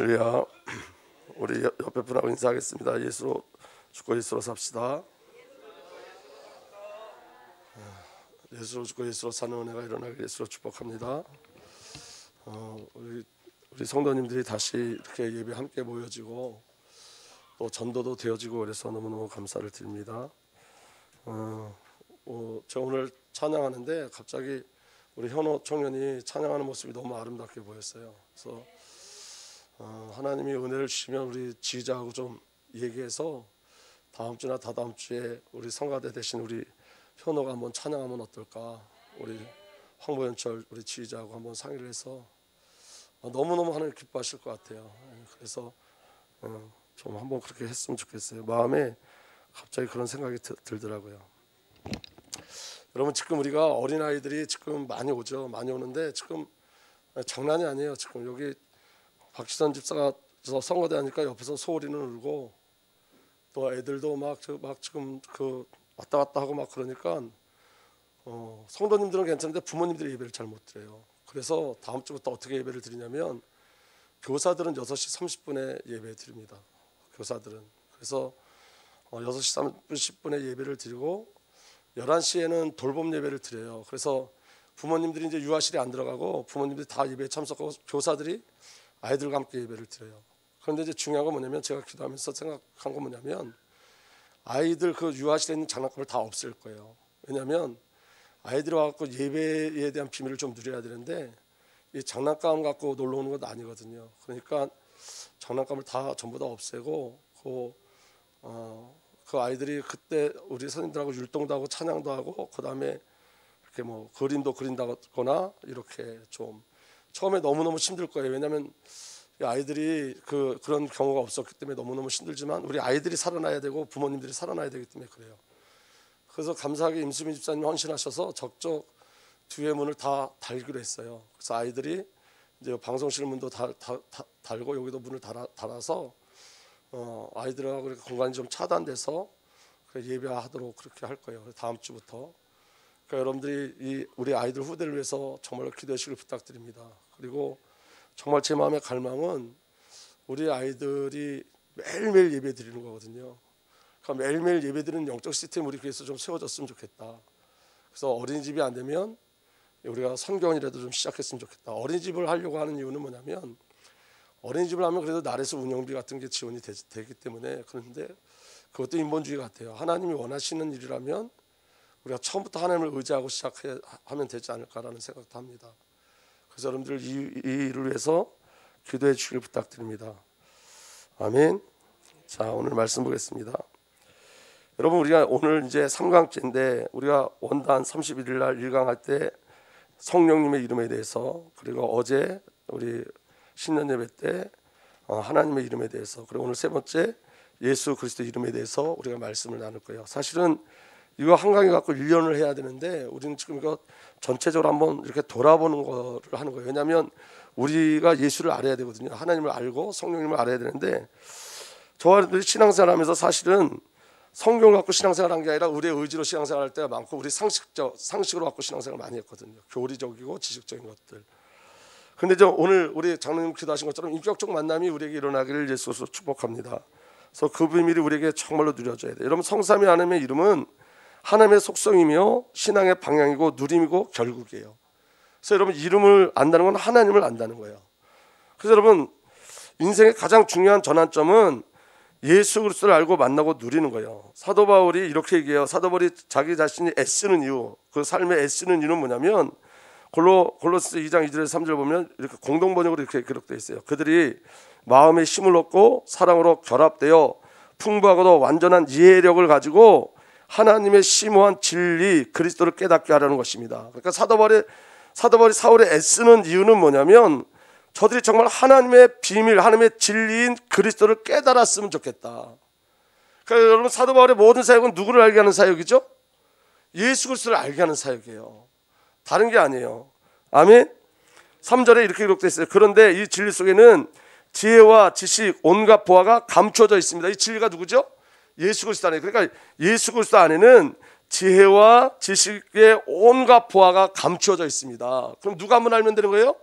할렐루야. 우리 옆에 분하고 인사하겠습니다. 예수로 죽고 예수로 삽시다. 예수로 죽고 예수로 사는 은혜가 일어나길 예수로 축복합니다. 우리 성도님들이 다시 이렇게 예배 함께 모여지고 또 전도도 되어지고 그래서 너무너무 감사를 드립니다. 저 오늘 찬양하는데 갑자기 우리 현호 청년이 찬양하는 모습이 너무 아름답게 보였어요. 그래서 하나님이 은혜를 주시면 우리 지휘자하고 좀 얘기해서 다음 주나 다다음 주에 우리 성가대 대신 우리 현호가 한번 찬양하면 어떨까? 우리 황보현철 우리 지휘자하고 한번 상의를 해서 너무너무 하나님 기뻐하실 것 같아요. 그래서 좀 한번 그렇게 했으면 좋겠어요. 마음에 갑자기 그런 생각이 들더라고요. 여러분, 지금 우리가 어린아이들이 지금 많이 오죠. 많이 오는데 지금 장난이 아니에요. 지금 여기 박지선 집사가 선거대 하니까 옆에서 소리는 울고 또 애들도 막 지금 그 왔다 갔다 하고 막 그러니까 성도님들은 괜찮은데 부모님들이 예배를 잘 못 드려요. 그래서 다음 주부터 어떻게 예배를 드리냐면 교사들은 6시 30분에 예배 드립니다. 교사들은. 그래서 6시 30분에 예배를 드리고 11시에는 돌봄 예배를 드려요. 그래서 부모님들이 이제 유아실에 안 들어가고 부모님들이 다 예배에 참석하고 교사들이 아이들과 함께 예배를 드려요. 그런데 이제 중요한 건 뭐냐면 제가 기도하면서 생각한 건 뭐냐면 아이들 그 유아실에 있는 장난감을 다 없앨 거예요. 왜냐하면 아이들이 와서 예배에 대한 비밀을 좀 누려야 되는데 이 장난감 갖고 놀러 오는 건 아니거든요. 그러니까 장난감을 다 전부 다 없애고 그 아이들이 그때 우리 선생님들하고 율동도 하고 찬양도 하고 그 다음에 이렇게 뭐 그림도 그린다거나 이렇게 좀 처음에 너무너무 힘들 거예요. 왜냐하면 아이들이 그런 경우가 없었기 때문에 너무너무 힘들지만 우리 아이들이 살아나야 되고 부모님들이 살아나야 되기 때문에 그래요. 그래서 감사하게 임수민 집사님이 헌신하셔서 적적 뒤에 문을 다 달기로 했어요. 그래서 아이들이 이제 방송실 문도 달고 여기도 문을 달아서 아이들하고 이렇게 공간이 좀 차단돼서 예배하도록 그렇게 할 거예요. 다음 주부터. 그러니까 여러분들이 우리 아이들 후대를 위해서 정말 기도해 주시길 부탁드립니다. 그리고 정말 제 마음의 갈망은 우리 아이들이 매일매일 예배 드리는 거거든요. 그러니까 매일매일 예배 드리는 영적 시스템이 우리 교회에서 좀 세워졌으면 좋겠다. 그래서 어린이집이 안 되면 우리가 성경이라도 좀 시작했으면 좋겠다. 어린이집을 하려고 하는 이유는 뭐냐면 어린이집을 하면 그래도 나라에서 운영비 같은 게 지원이 되기 때문에. 그런데 그것도 인본주의 같아요. 하나님이 원하시는 일이라면 우리가 처음부터 하나님을 의지하고 시작하면 되지 않을까라는 생각도 합니다. 그래서 여러분들 이 일을 위해서 기도해 주시길 부탁드립니다. 아멘. 자, 오늘 말씀 보겠습니다. 여러분, 우리가 오늘 이제 3강째인데 우리가 원단 31일 날 1강할 때 성령님의 이름에 대해서, 그리고 어제 우리 신년 예배 때 하나님의 이름에 대해서, 그리고 오늘 세 번째 예수 그리스도 이름에 대해서 우리가 말씀을 나눌 거예요. 사실은 이거 한 강의 갖고 1년을 해야 되는데 우리는 지금 이거 전체적으로 한번 이렇게 돌아보는 거를 하는 거예요. 왜냐하면 우리가 예수를 알아야 되거든요. 하나님을 알고 성령님을 알아야 되는데 저와 신앙생활하면서 사실은 성경을 갖고 신앙생활한 게 아니라 우리의 의지로 신앙생활할 때가 많고 우리 상식으로 갖고 신앙생활을 많이 했거든요. 교리적이고 지식적인 것들. 그런데 저 오늘 우리 장로님 기도하신 것처럼 인격적 만남이 우리에게 일어나기를 예수로 축복합니다. 그래서 그 비밀이 우리에게 정말로 누려져야 돼요. 여러분, 성삼위 하나님의 이름은 하나님의 속성이며 신앙의 방향이고 누림이고 결국이에요. 그래서 여러분, 이름을 안다는 건 하나님을 안다는 거예요. 그래서 여러분, 인생의 가장 중요한 전환점은 예수 그리스도를 알고 만나고 누리는 거예요. 사도 바울이 이렇게 얘기해요. 사도 바울이 자기 자신이 애쓰는 이유, 그 삶에 애쓰는 이유는 뭐냐면 골로새 2장 2절에서 3절 보면 이렇게 공동 번역으로 이렇게 기록되어 있어요. 그들이 마음의 힘을 얻고 사랑으로 결합되어 풍부하고도 완전한 이해력을 가지고 하나님의 심오한 진리 그리스도를 깨닫게 하려는 것입니다. 그러니까 사도 바울이 사울에 애쓰는 이유는 뭐냐면 저들이 정말 하나님의 비밀, 하나님의 진리인 그리스도를 깨달았으면 좋겠다. 그러니까 여러분, 사도 바울의 모든 사역은 누구를 알게 하는 사역이죠? 예수 그리스도를 알게 하는 사역이에요. 다른 게 아니에요. 아멘. 3절에 이렇게 기록되어 있어요. 그런데 이 진리 속에는 지혜와 지식, 온갖 보화가 감춰져 있습니다. 이 진리가 누구죠? 예수 그리스도 안에. 그러니까 예수 그리스도 안에는 지혜와 지식의 온갖 보화가 감춰져 있습니다. 그럼 누가 한번 알면 되는 거예요?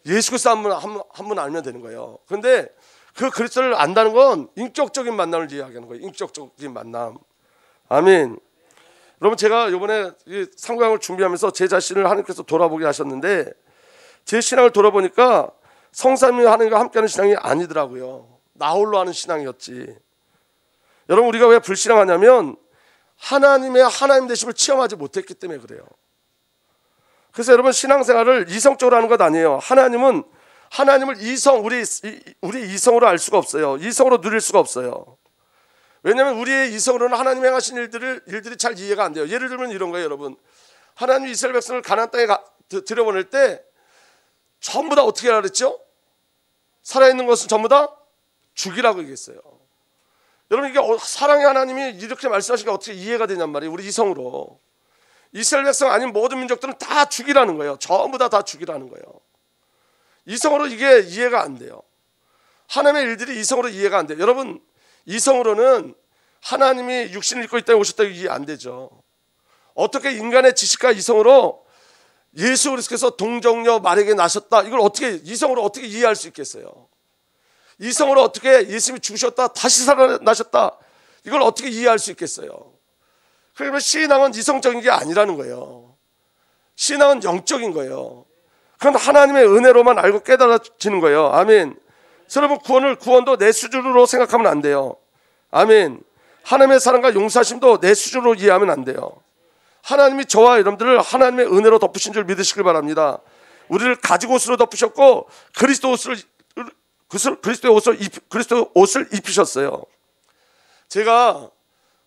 예수 그리스도 한 분 알면 되는 거예요. 그런데 그 그리스도를 안다는 건 인격적인 만남을 이야기하는 거예요. 인격적인 만남. 아멘. 여러분, 제가 이번에 상고양을 준비하면서 제 자신을 하나님께서 돌아보게 하셨는데, 제 신앙을 돌아보니까 성삼위 하나님과 함께하는 신앙이 아니더라고요. 나 홀로 하는 신앙이었지. 여러분, 우리가 왜 불신앙하냐면 하나님의 하나님 되심을 체험하지 못했기 때문에 그래요. 그래서 여러분, 신앙생활을 이성적으로 하는 것 아니에요. 하나님을 우리 이성으로 알 수가 없어요. 이성으로 누릴 수가 없어요. 왜냐하면 우리의 이성으로는 하나님 행하신 일들이 잘 이해가 안 돼요. 예를 들면 이런 거예요, 여러분. 하나님이 이스라엘 백성을 가나안 땅에 들여보낼 때 전부 다 어떻게 하라 그랬죠? 살아있는 것은 전부 다 죽이라고 얘기했어요. 여러분, 이게 사랑의 하나님이 이렇게 말씀하시니까 어떻게 이해가 되냔 말이에요. 우리 이성으로. 이스라엘 백성 아닌 모든 민족들은 다 죽이라는 거예요. 전부 다 죽이라는 거예요. 이성으로 이게 이해가 안 돼요. 하나님의 일들이 이성으로 이해가 안 돼요. 여러분, 이성으로는 하나님이 육신을 입고 이 땅에 오셨다고 이해 안 되죠. 어떻게 인간의 지식과 이성으로 예수 그리스도께서 동정녀 마리아에게 나셨다, 이걸 이성으로 어떻게 이해할 수 있겠어요? 이성으로 어떻게 예수님이 죽으셨다 다시 살아나셨다, 이걸 어떻게 이해할 수 있겠어요? 그러면 신앙은 이성적인 게 아니라는 거예요. 신앙은 영적인 거예요. 그건 하나님의 은혜로만 알고 깨달아지는 거예요. 아멘. 여러분, 구원도 내 수준으로 생각하면 안 돼요. 아멘. 하나님의 사랑과 용서하심도 내 수준으로 이해하면 안 돼요. 하나님이 저와 여러분들을 하나님의 은혜로 덮으신 줄 믿으시길 바랍니다. 우리를 가죽 옷으로 덮으셨고 그리스도 옷을 입히셨어요. 제가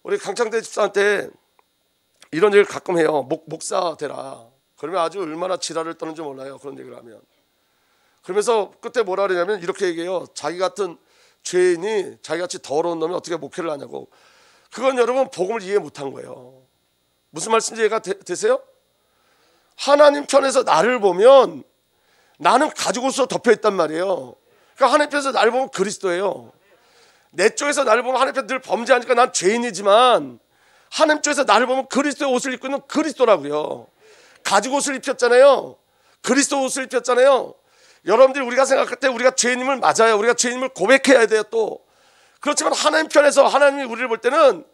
우리 강창대 집사한테 이런 얘기를 가끔 해요. 목사 되라. 그러면 아주 얼마나 지랄을 떠는지 몰라요. 그런 얘기를 하면. 그러면서 끝에 뭐라 그러냐면 이렇게 얘기해요. 자기 같은 죄인이, 자기같이 더러운 놈이 어떻게 목회를 하냐고. 그건 여러분, 복음을 이해 못한 거예요. 무슨 말씀인지 이해가 되세요? 하나님 편에서 나를 보면 나는 가죽 옷으로 덮여있단 말이에요. 그러니까 하나님 편에서 나를 보면 그리스도예요. 내 쪽에서 나를 보면 하나님 편에서 늘 범죄하니까 난 죄인이지만, 하나님 쪽에서 나를 보면 그리스도의 옷을 입고 있는 그리스도라고요. 가죽 옷을 입혔잖아요. 그리스도 옷을 입혔잖아요. 여러분들이 우리가 생각할 때 우리가 죄인임을 맞아요. 우리가 죄인임을 고백해야 돼요. 또 그렇지만 하나님 편에서 하나님이 우리를 볼 때는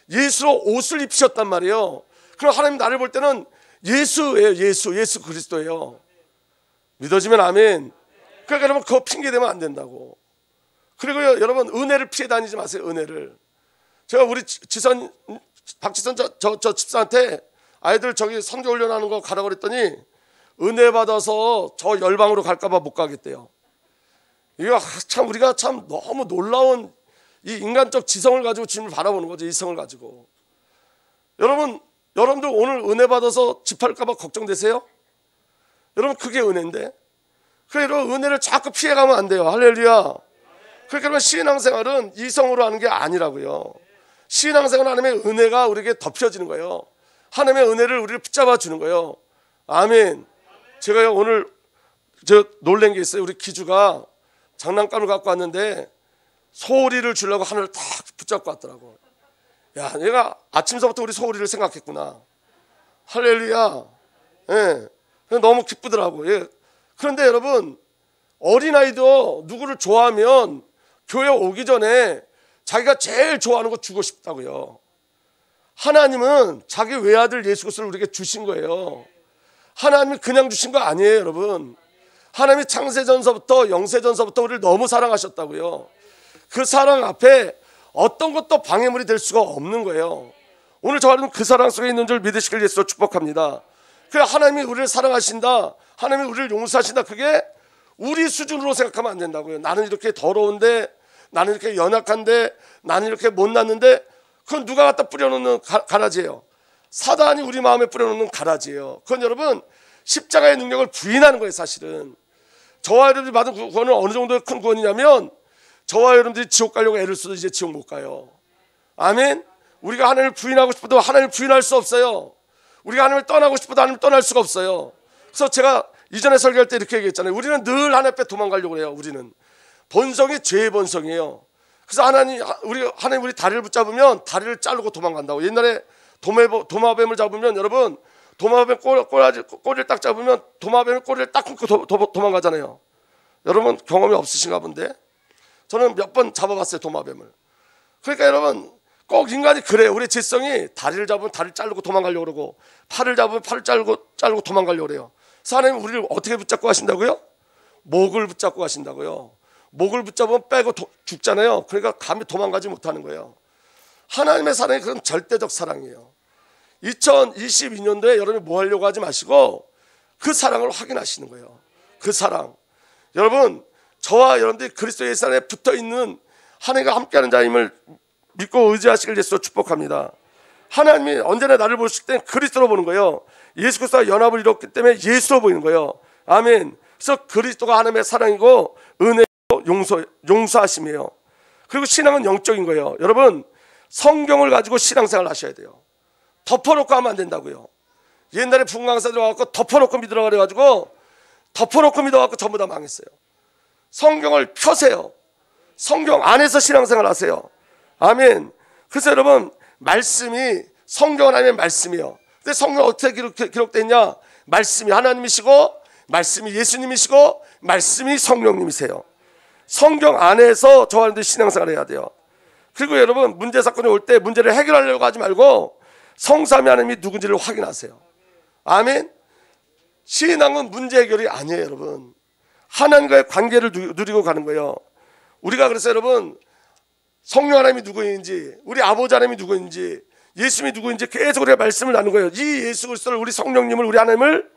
예수로 옷을 입히셨단 말이에요. 그럼 하나님 나를 볼 때는 예수예요. 예수 그리스도예요. 믿어지면 아멘. 그러니까 여러분, 그거 핑계대면 안 된다고. 그리고요, 여러분, 은혜를 피해 다니지 마세요. 은혜를. 제가 우리 박지선 저 집사한테 아이들 저기 선교 훈련하는 거 가라고 그랬더니 은혜 받아서 저 열방으로 갈까봐 못 가겠대요. 이거 참, 우리가 참 너무 놀라운 이 인간적 지성을 가지고 주님을 바라보는 거죠. 이성을 가지고. 여러분들 오늘 은혜 받아서 집할까봐 걱정되세요? 여러분, 그게 은혜인데. 그래서 은혜를 자꾸 피해가면 안 돼요. 할렐루야. 그러니까 신앙생활은 이성으로 하는 게 아니라고요. 신앙생활은 하나님의 은혜가 우리에게 덮여지는 거예요. 하나님의 은혜를 우리를 붙잡아 주는 거예요. 아멘. 제가요, 오늘 놀란 게 있어요. 우리 기주가 장난감을 갖고 왔는데 소리를 주려고 하나를 딱 붙잡고 왔더라고. 야, 얘가 아침서부터 우리 소리를 생각했구나. 할렐루야. 예. 너무 기쁘더라고. 예. 그런데 여러분, 어린아이도 누구를 좋아하면 교회 오기 전에 자기가 제일 좋아하는 거 주고 싶다고요. 하나님은 자기 외아들 예수 그리스도를 우리에게 주신 거예요. 하나님이 그냥 주신 거 아니에요, 여러분. 하나님이 창세전서부터 영세전서부터 우리를 너무 사랑하셨다고요. 그 사랑 앞에 어떤 것도 방해물이 될 수가 없는 거예요. 오늘 저는 그 사랑 속에 있는 줄 믿으시길 예수로 축복합니다. 그래, 하나님이 우리를 사랑하신다, 하나님이 우리를 용서하신다, 그게 우리 수준으로 생각하면 안 된다고요. 나는 이렇게 더러운데, 나는 이렇게 연약한데, 나는 이렇게 못났는데, 그건 누가 갖다 뿌려놓는 가라지예요. 사단이 우리 마음에 뿌려놓는 가라지예요. 그건 여러분, 십자가의 능력을 부인하는 거예요. 사실은 저와 여러분들이 받은 구원은 어느 정도의 큰 구원이냐면, 저와 여러분들이 지옥 가려고 애를 써도 이제 지옥 못 가요. 아멘. 우리가 하나님을 부인하고 싶어도 하나님을 부인할 수 없어요. 우리가 하나님을 떠나고 싶어도 하나님을 떠날 수가 없어요. 그래서 제가 이전에 설교할 때 이렇게 얘기했잖아요. 우리는 늘 하나님 앞에 도망가려고 해요. 우리는 본성이 죄의 본성이에요. 그래서 하나님 우리 다리를 붙잡으면 다리를 자르고 도망간다고. 옛날에 도마뱀을 잡으면 여러분, 도마뱀 꼬리를 딱 잡으면 도마뱀의 꼬리를 딱 끊고 도망가잖아요. 여러분 경험이 없으신가 본데, 저는 몇 번 잡아봤어요, 도마뱀을. 그러니까 여러분 꼭 인간이 그래요. 우리 지성이 다리를 잡으면 다리를 자르고 도망가려고 그러고, 팔을 잡으면 팔을 자르고 도망가려고 그래요. 그래서 하나님은 우리를 어떻게 붙잡고 가신다고요? 목을 붙잡고 가신다고요. 목을 붙잡으면 빼고 죽잖아요. 그러니까 감히 도망가지 못하는 거예요. 하나님의 사랑이 그런 절대적 사랑이에요. 2022년도에 여러분이 뭐 하려고 하지 마시고 그 사랑을 확인하시는 거예요. 그 사랑. 여러분, 저와 여러분들이 그리스도 예수 안에 붙어있는 하나님과 함께하는 자임을 믿고 의지하시길 예수로 축복합니다. 하나님이 언제나 나를 보실 땐 그리스도로 보는 거예요. 예수 그리스도와 연합을 이뤘기 때문에 예수로 보이는 거예요. 아멘. 그래서 그리스도가 하나님의 사랑이고 은혜고 용서하심이에요. 그리고 신앙은 영적인 거예요. 여러분, 성경을 가지고 신앙생활 하셔야 돼요. 덮어놓고 하면 안 된다고요. 옛날에 분강사들 와갖고 덮어놓고 믿으라고 그래가지고 덮어놓고 믿어갖고 전부 다 망했어요. 성경을 펴세요. 성경 안에서 신앙생활 하세요. 아멘. 그래서 여러분, 말씀이 성경 하나님의 말씀이요. 근데 성경 어떻게 기록되어 있냐? 말씀이 하나님이시고, 말씀이 예수님이시고, 말씀이 성령님이세요. 성경 안에서 저와 여러분들 신앙생활 해야 돼요. 그리고 여러분, 문제 사건이 올 때 문제를 해결하려고 하지 말고 성삼위 하나님이 누군지를 확인하세요. 아멘. 신앙은 문제 해결이 아니에요, 여러분. 하나님과의 관계를 누리고 가는 거예요. 우리가 그래서 여러분, 성령 하나님이 누구인지, 우리 아버지 하나님이 누구인지, 예수님이 누구인지 계속 우리가 말씀을 나누는 거예요. 이 예수 그리스도를, 우리 성령님을, 우리 하나님을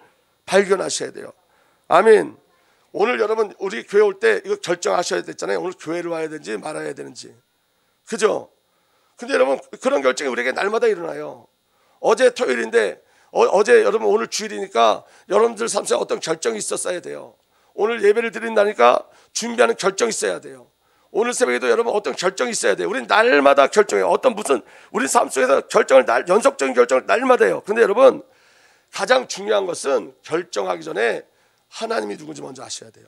발견하셔야 돼요. 아멘. 오늘 여러분, 우리 교회 올 때 이거 결정하셔야 됐잖아요. 오늘 교회를 와야 되는지 말아야 되는지. 그죠? 근데 여러분, 그런 결정이 우리에게 날마다 일어나요. 어제 토요일인데, 어제 여러분 오늘 주일이니까 여러분들 삶 속에 어떤 결정이 있었어야 돼요. 오늘 예배를 드린다니까 준비하는 결정이 있어야 돼요. 오늘 새벽에도 여러분 어떤 결정이 있어야 돼요. 우리는 날마다 결정해요. 우리 삶 속에서 연속적인 결정을 날마다 해요. 근데 여러분, 가장 중요한 것은 결정하기 전에 하나님이 누군지 먼저 아셔야 돼요.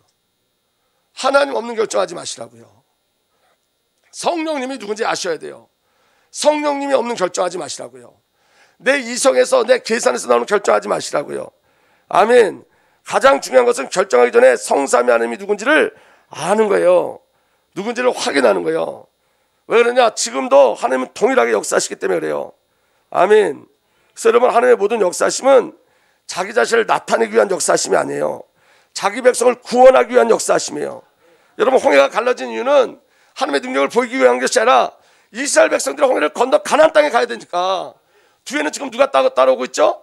하나님 없는 결정하지 마시라고요. 성령님이 누군지 아셔야 돼요. 성령님이 없는 결정하지 마시라고요. 내 이성에서, 내 계산에서 나오는 결정하지 마시라고요. 아멘. 가장 중요한 것은 결정하기 전에 성삼위 하나님이 누군지를 아는 거예요. 누군지를 확인하는 거예요. 왜 그러냐? 지금도 하나님은 동일하게 역사하시기 때문에 그래요. 아멘. 그래서 여러분, 하나님의 모든 역사하심은 자기 자신을 나타내기 위한 역사하심이 아니에요. 자기 백성을 구원하기 위한 역사하심이에요. 여러분, 홍해가 갈라진 이유는 하나님의 능력을 보이기 위한 것이 아니라 이스라엘 백성들이 홍해를 건너 가나안 땅에 가야 되니까. 뒤에는 지금 누가 따라오고 있죠?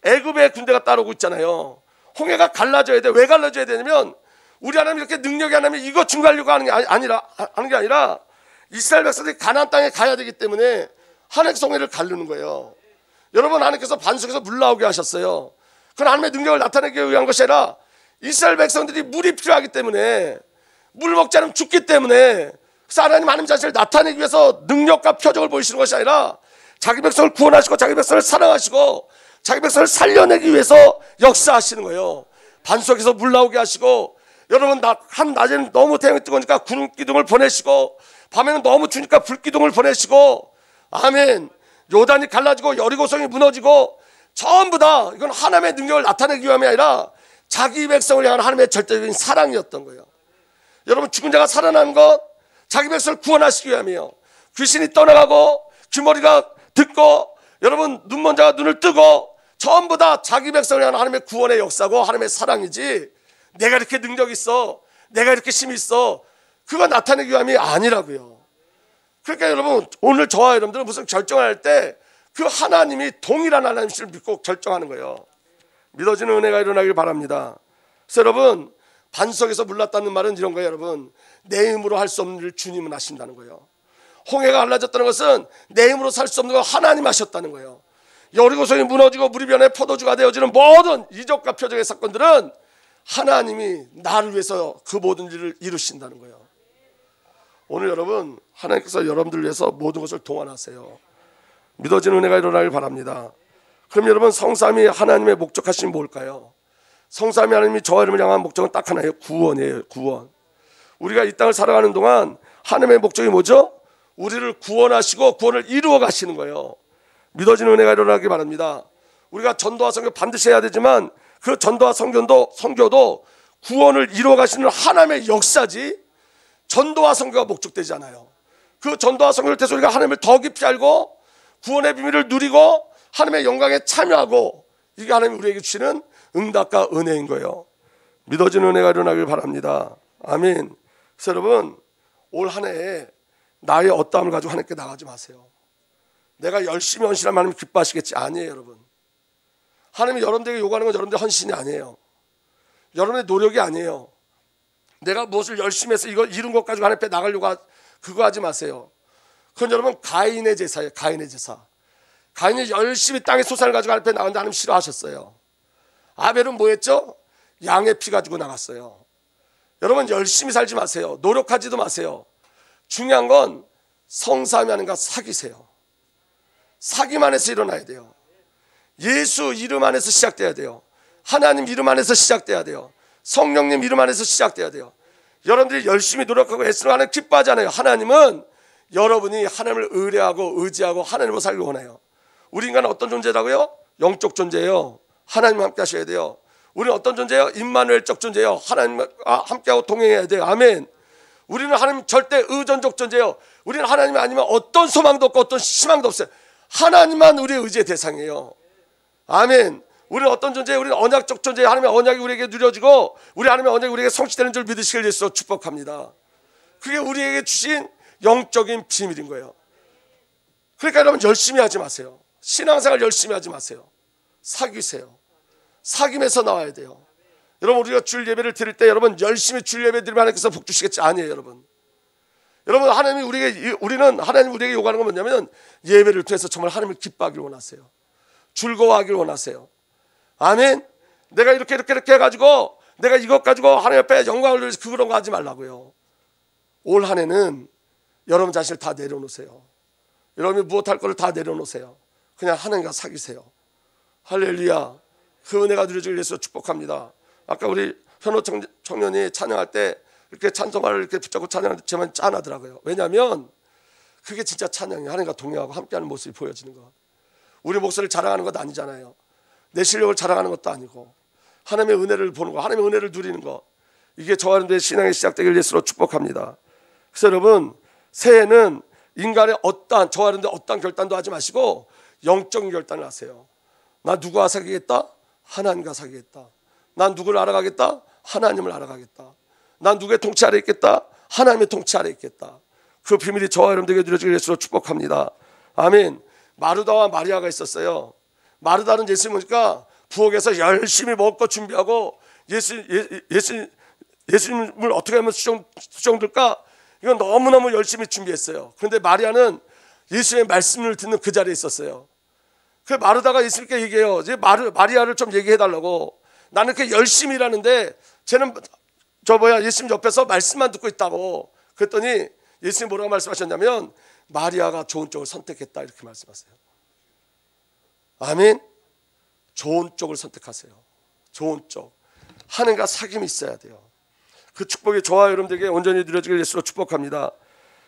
애굽의 군대가 따라오고 있잖아요. 홍해가 갈라져야 돼. 왜 갈라져야 되냐면, 우리 하나님 이렇게 능력이 하나면 이거 증가하려고 하는 게 아니라 이스라엘 백성들이 가나안 땅에 가야 되기 때문에 하나님께서 홍해를 가르는 거예요. 여러분, 하나님께서 반석에서 물 나오게 하셨어요. 그건 하나님의 능력을 나타내기 위한 것이 아니라 이스라엘 백성들이 물이 필요하기 때문에, 물 먹지 않으면 죽기 때문에, 그래서 하나님 자신을 나타내기 위해서 능력과 표적을 보이시는 것이 아니라 자기 백성을 구원하시고 자기 백성을 사랑하시고 자기 백성을 살려내기 위해서 역사하시는 거예요. 반석에서 물 나오게 하시고, 여러분, 한 낮에는 너무 태양이 뜨거우니까 구름 기둥을 보내시고, 밤에는 너무 추우니까 불 기둥을 보내시고, 아멘. 요단이 갈라지고 여리고성이 무너지고, 전부 다 이건 하나님의 능력을 나타내기 위함이 아니라 자기 백성을 향한 하나님의 절대적인 사랑이었던 거예요. 여러분, 죽은 자가 살아나는 것, 자기 백성을 구원하시기 위함이에요. 귀신이 떠나가고 귀머리가 듣고, 여러분, 눈먼 자가 눈을 뜨고, 전부 다 자기 백성을 향한 하나님의 구원의 역사고 하나님의 사랑이지, 내가 이렇게 능력이 있어, 내가 이렇게 힘이 있어, 그거 나타내기 위함이 아니라고요. 그러니까 여러분, 오늘 저와 여러분들은 무슨 결정을 할 때 그 하나님이 동일한 하나님을 믿고 결정하는 거예요. 믿어지는 은혜가 일어나길 바랍니다. 그래서 여러분, 반석에서 물났다는 말은 이런 거예요. 여러분, 내 힘으로 할 수 없는 일을 주님은 하신다는 거예요. 홍해가 갈라졌다는 것은 내 힘으로 살 수 없는 걸 하나님 하셨다는 거예요. 여리고성이 무너지고 물이 변해 포도주가 되어지는 모든 이적과 표적의 사건들은 하나님이 나를 위해서 그 모든 일을 이루신다는 거예요. 오늘 여러분, 하나님께서 여러분들을 위해서 모든 것을 동원하세요. 믿어지는 은혜가 일어나길 바랍니다. 그럼 여러분, 성삼위 하나님의 목적하심이 뭘까요? 성삼위 하나님이 저와 여러분을 향한 목적은 딱 하나예요. 구원이에요. 구원. 우리가 이 땅을 살아가는 동안 하나님의 목적이 뭐죠? 우리를 구원하시고 구원을 이루어 가시는 거예요. 믿어지는 은혜가 일어나길 바랍니다. 우리가 전도와 선교 반드시 해야 되지만 그 전도와 선교도 구원을 이루어 가시는 하나님의 역사지 전도와 선교가 목적되지 않아요. 그 전도와 선교를 통해서 우리가 하나님을 더 깊이 알고 구원의 비밀을 누리고 하나님의 영광에 참여하고, 이게 하나님이 우리에게 주시는 응답과 은혜인 거예요. 믿어지는 은혜가 일어나길 바랍니다. 아멘. 그래서 여러분, 올 한 해에 나의 어떠함을 가지고 하나님께 나가지 마세요. 내가 열심히 헌신하면 하나님 기뻐하시겠지. 아니에요, 여러분. 하나님이 여러분들에게 요구하는 건 여러분들의 헌신이 아니에요. 여러분의 노력이 아니에요. 내가 무엇을 열심히 해서 이걸 이룬 것 가지고 하나님 앞에 나가려고 그거 하지 마세요. 그건 여러분 가인의 제사예요. 가인의 제사. 가인이 열심히 땅의 소산을 가지고 하나님 앞에 나갔는데 하나님 싫어하셨어요. 아벨은 뭐 했죠? 양의 피 가지고 나갔어요. 여러분 열심히 살지 마세요. 노력하지도 마세요. 중요한 건 성삼위 하나님과 사귀세요. 사귐 안에서 일어나야 돼요. 예수 이름 안에서 시작돼야 돼요. 하나님 이름 안에서 시작돼야 돼요. 성령님 이름 안에서 시작돼야 돼요. 여러분들이 열심히 노력하고 애쓰는 하나님 기뻐하지 않아요. 하나님은 여러분이 하나님을 의뢰하고 의지하고 하나님으로 살기 원해요. 우리 인간은 어떤 존재라고요? 영적 존재예요. 하나님과 함께 하셔야 돼요. 우리는 어떤 존재예요? 임마누엘적 존재예요. 하나님과 함께하고 동행해야 돼요. 아멘. 우리는 하나님 절대 의존적 존재예요. 우리는 하나님이 아니면 어떤 소망도 없고 어떤 희망도 없어요. 하나님만 우리의 의지의 대상이에요. 아멘. 우리는 어떤 존재예요? 우리는 언약적 존재예요. 하나님의 언약이 우리에게 누려지고 우리 하나님의 언약이 우리에게 성취되는 줄 믿으시길 예수로 축복합니다. 그게 우리에게 주신 영적인 비밀인 거예요. 그러니까 여러분 열심히 하지 마세요. 신앙생활 열심히 하지 마세요. 사귀세요. 사귐에서 나와야 돼요. 여러분 우리가 주일 예배를 드릴 때 여러분 열심히 주일 예배 드리면 하나님께서 복 주시겠지? 아니에요, 여러분. 여러분 우리는 하나님 우리에게 요구하는 건 뭐냐면 예배를 통해서 정말 하나님을 기뻐하길 원하세요. 즐거워하길 원하세요. 아멘. 내가 이렇게 해가지고 내가 이것 가지고 하나님 앞에 영광을 누려서 그런 거 하지 말라고요. 올 한 해는 여러분 자신을 다 내려놓으세요. 여러분이 무엇할 거를 다 내려놓으세요. 그냥 하나님과 사귀세요. 할렐루야. 그 은혜가 누려지길 예수로 축복합니다. 아까 우리 현호 청년이 찬양할 때 이렇게 찬송가를 이렇게 붙잡고 찬양하는데 제만 짠하더라고요. 왜냐하면 그게 진짜 찬양이에요. 하나님과 동행하고 함께하는 모습이 보여지는 것. 우리 목소리를 자랑하는 것도 아니잖아요. 내 실력을 자랑하는 것도 아니고 하나님의 은혜를 보는 거, 하나님의 은혜를 누리는 거, 이게 저와 여러분들의 신앙의 시작되길 예수로 축복합니다. 그래서 여러분 새해는 인간의 저와 여러분들 어떠한 결단도 하지 마시고 영적인 결단을 하세요. 나 누구와 사귀겠다? 하나님과 사귀겠다. 난 누구를 알아가겠다? 하나님을 알아가겠다. 난 누구의 통치 아래 있겠다? 하나님의 통치 아래 있겠다. 그 비밀이 저와 여러분들에게 누려지길 예수로 축복합니다. 아멘. 마르다와 마리아가 있었어요. 마르다는 예수님 오니까 부엌에서 열심히 먹고 준비하고 예수님을 어떻게 하면 수정될까? 이건 너무너무 열심히 준비했어요. 그런데 마리아는 예수님의 말씀을 듣는 그 자리에 있었어요. 그 마르다가 예수님께 얘기해요. 이제 마리아를 좀 얘기해달라고. 나는 이렇게 열심히 일하는데 쟤는 예수님 옆에서 말씀만 듣고 있다고. 그랬더니 예수님 뭐라고 말씀하셨냐면 마리아가 좋은 쪽을 선택했다 이렇게 말씀하세요. 아멘. 좋은 쪽을 선택하세요. 좋은 쪽. 하나님과 사귐이 있어야 돼요. 그 축복이 저와 여러분들에게 온전히 누려지길 예수로 축복합니다.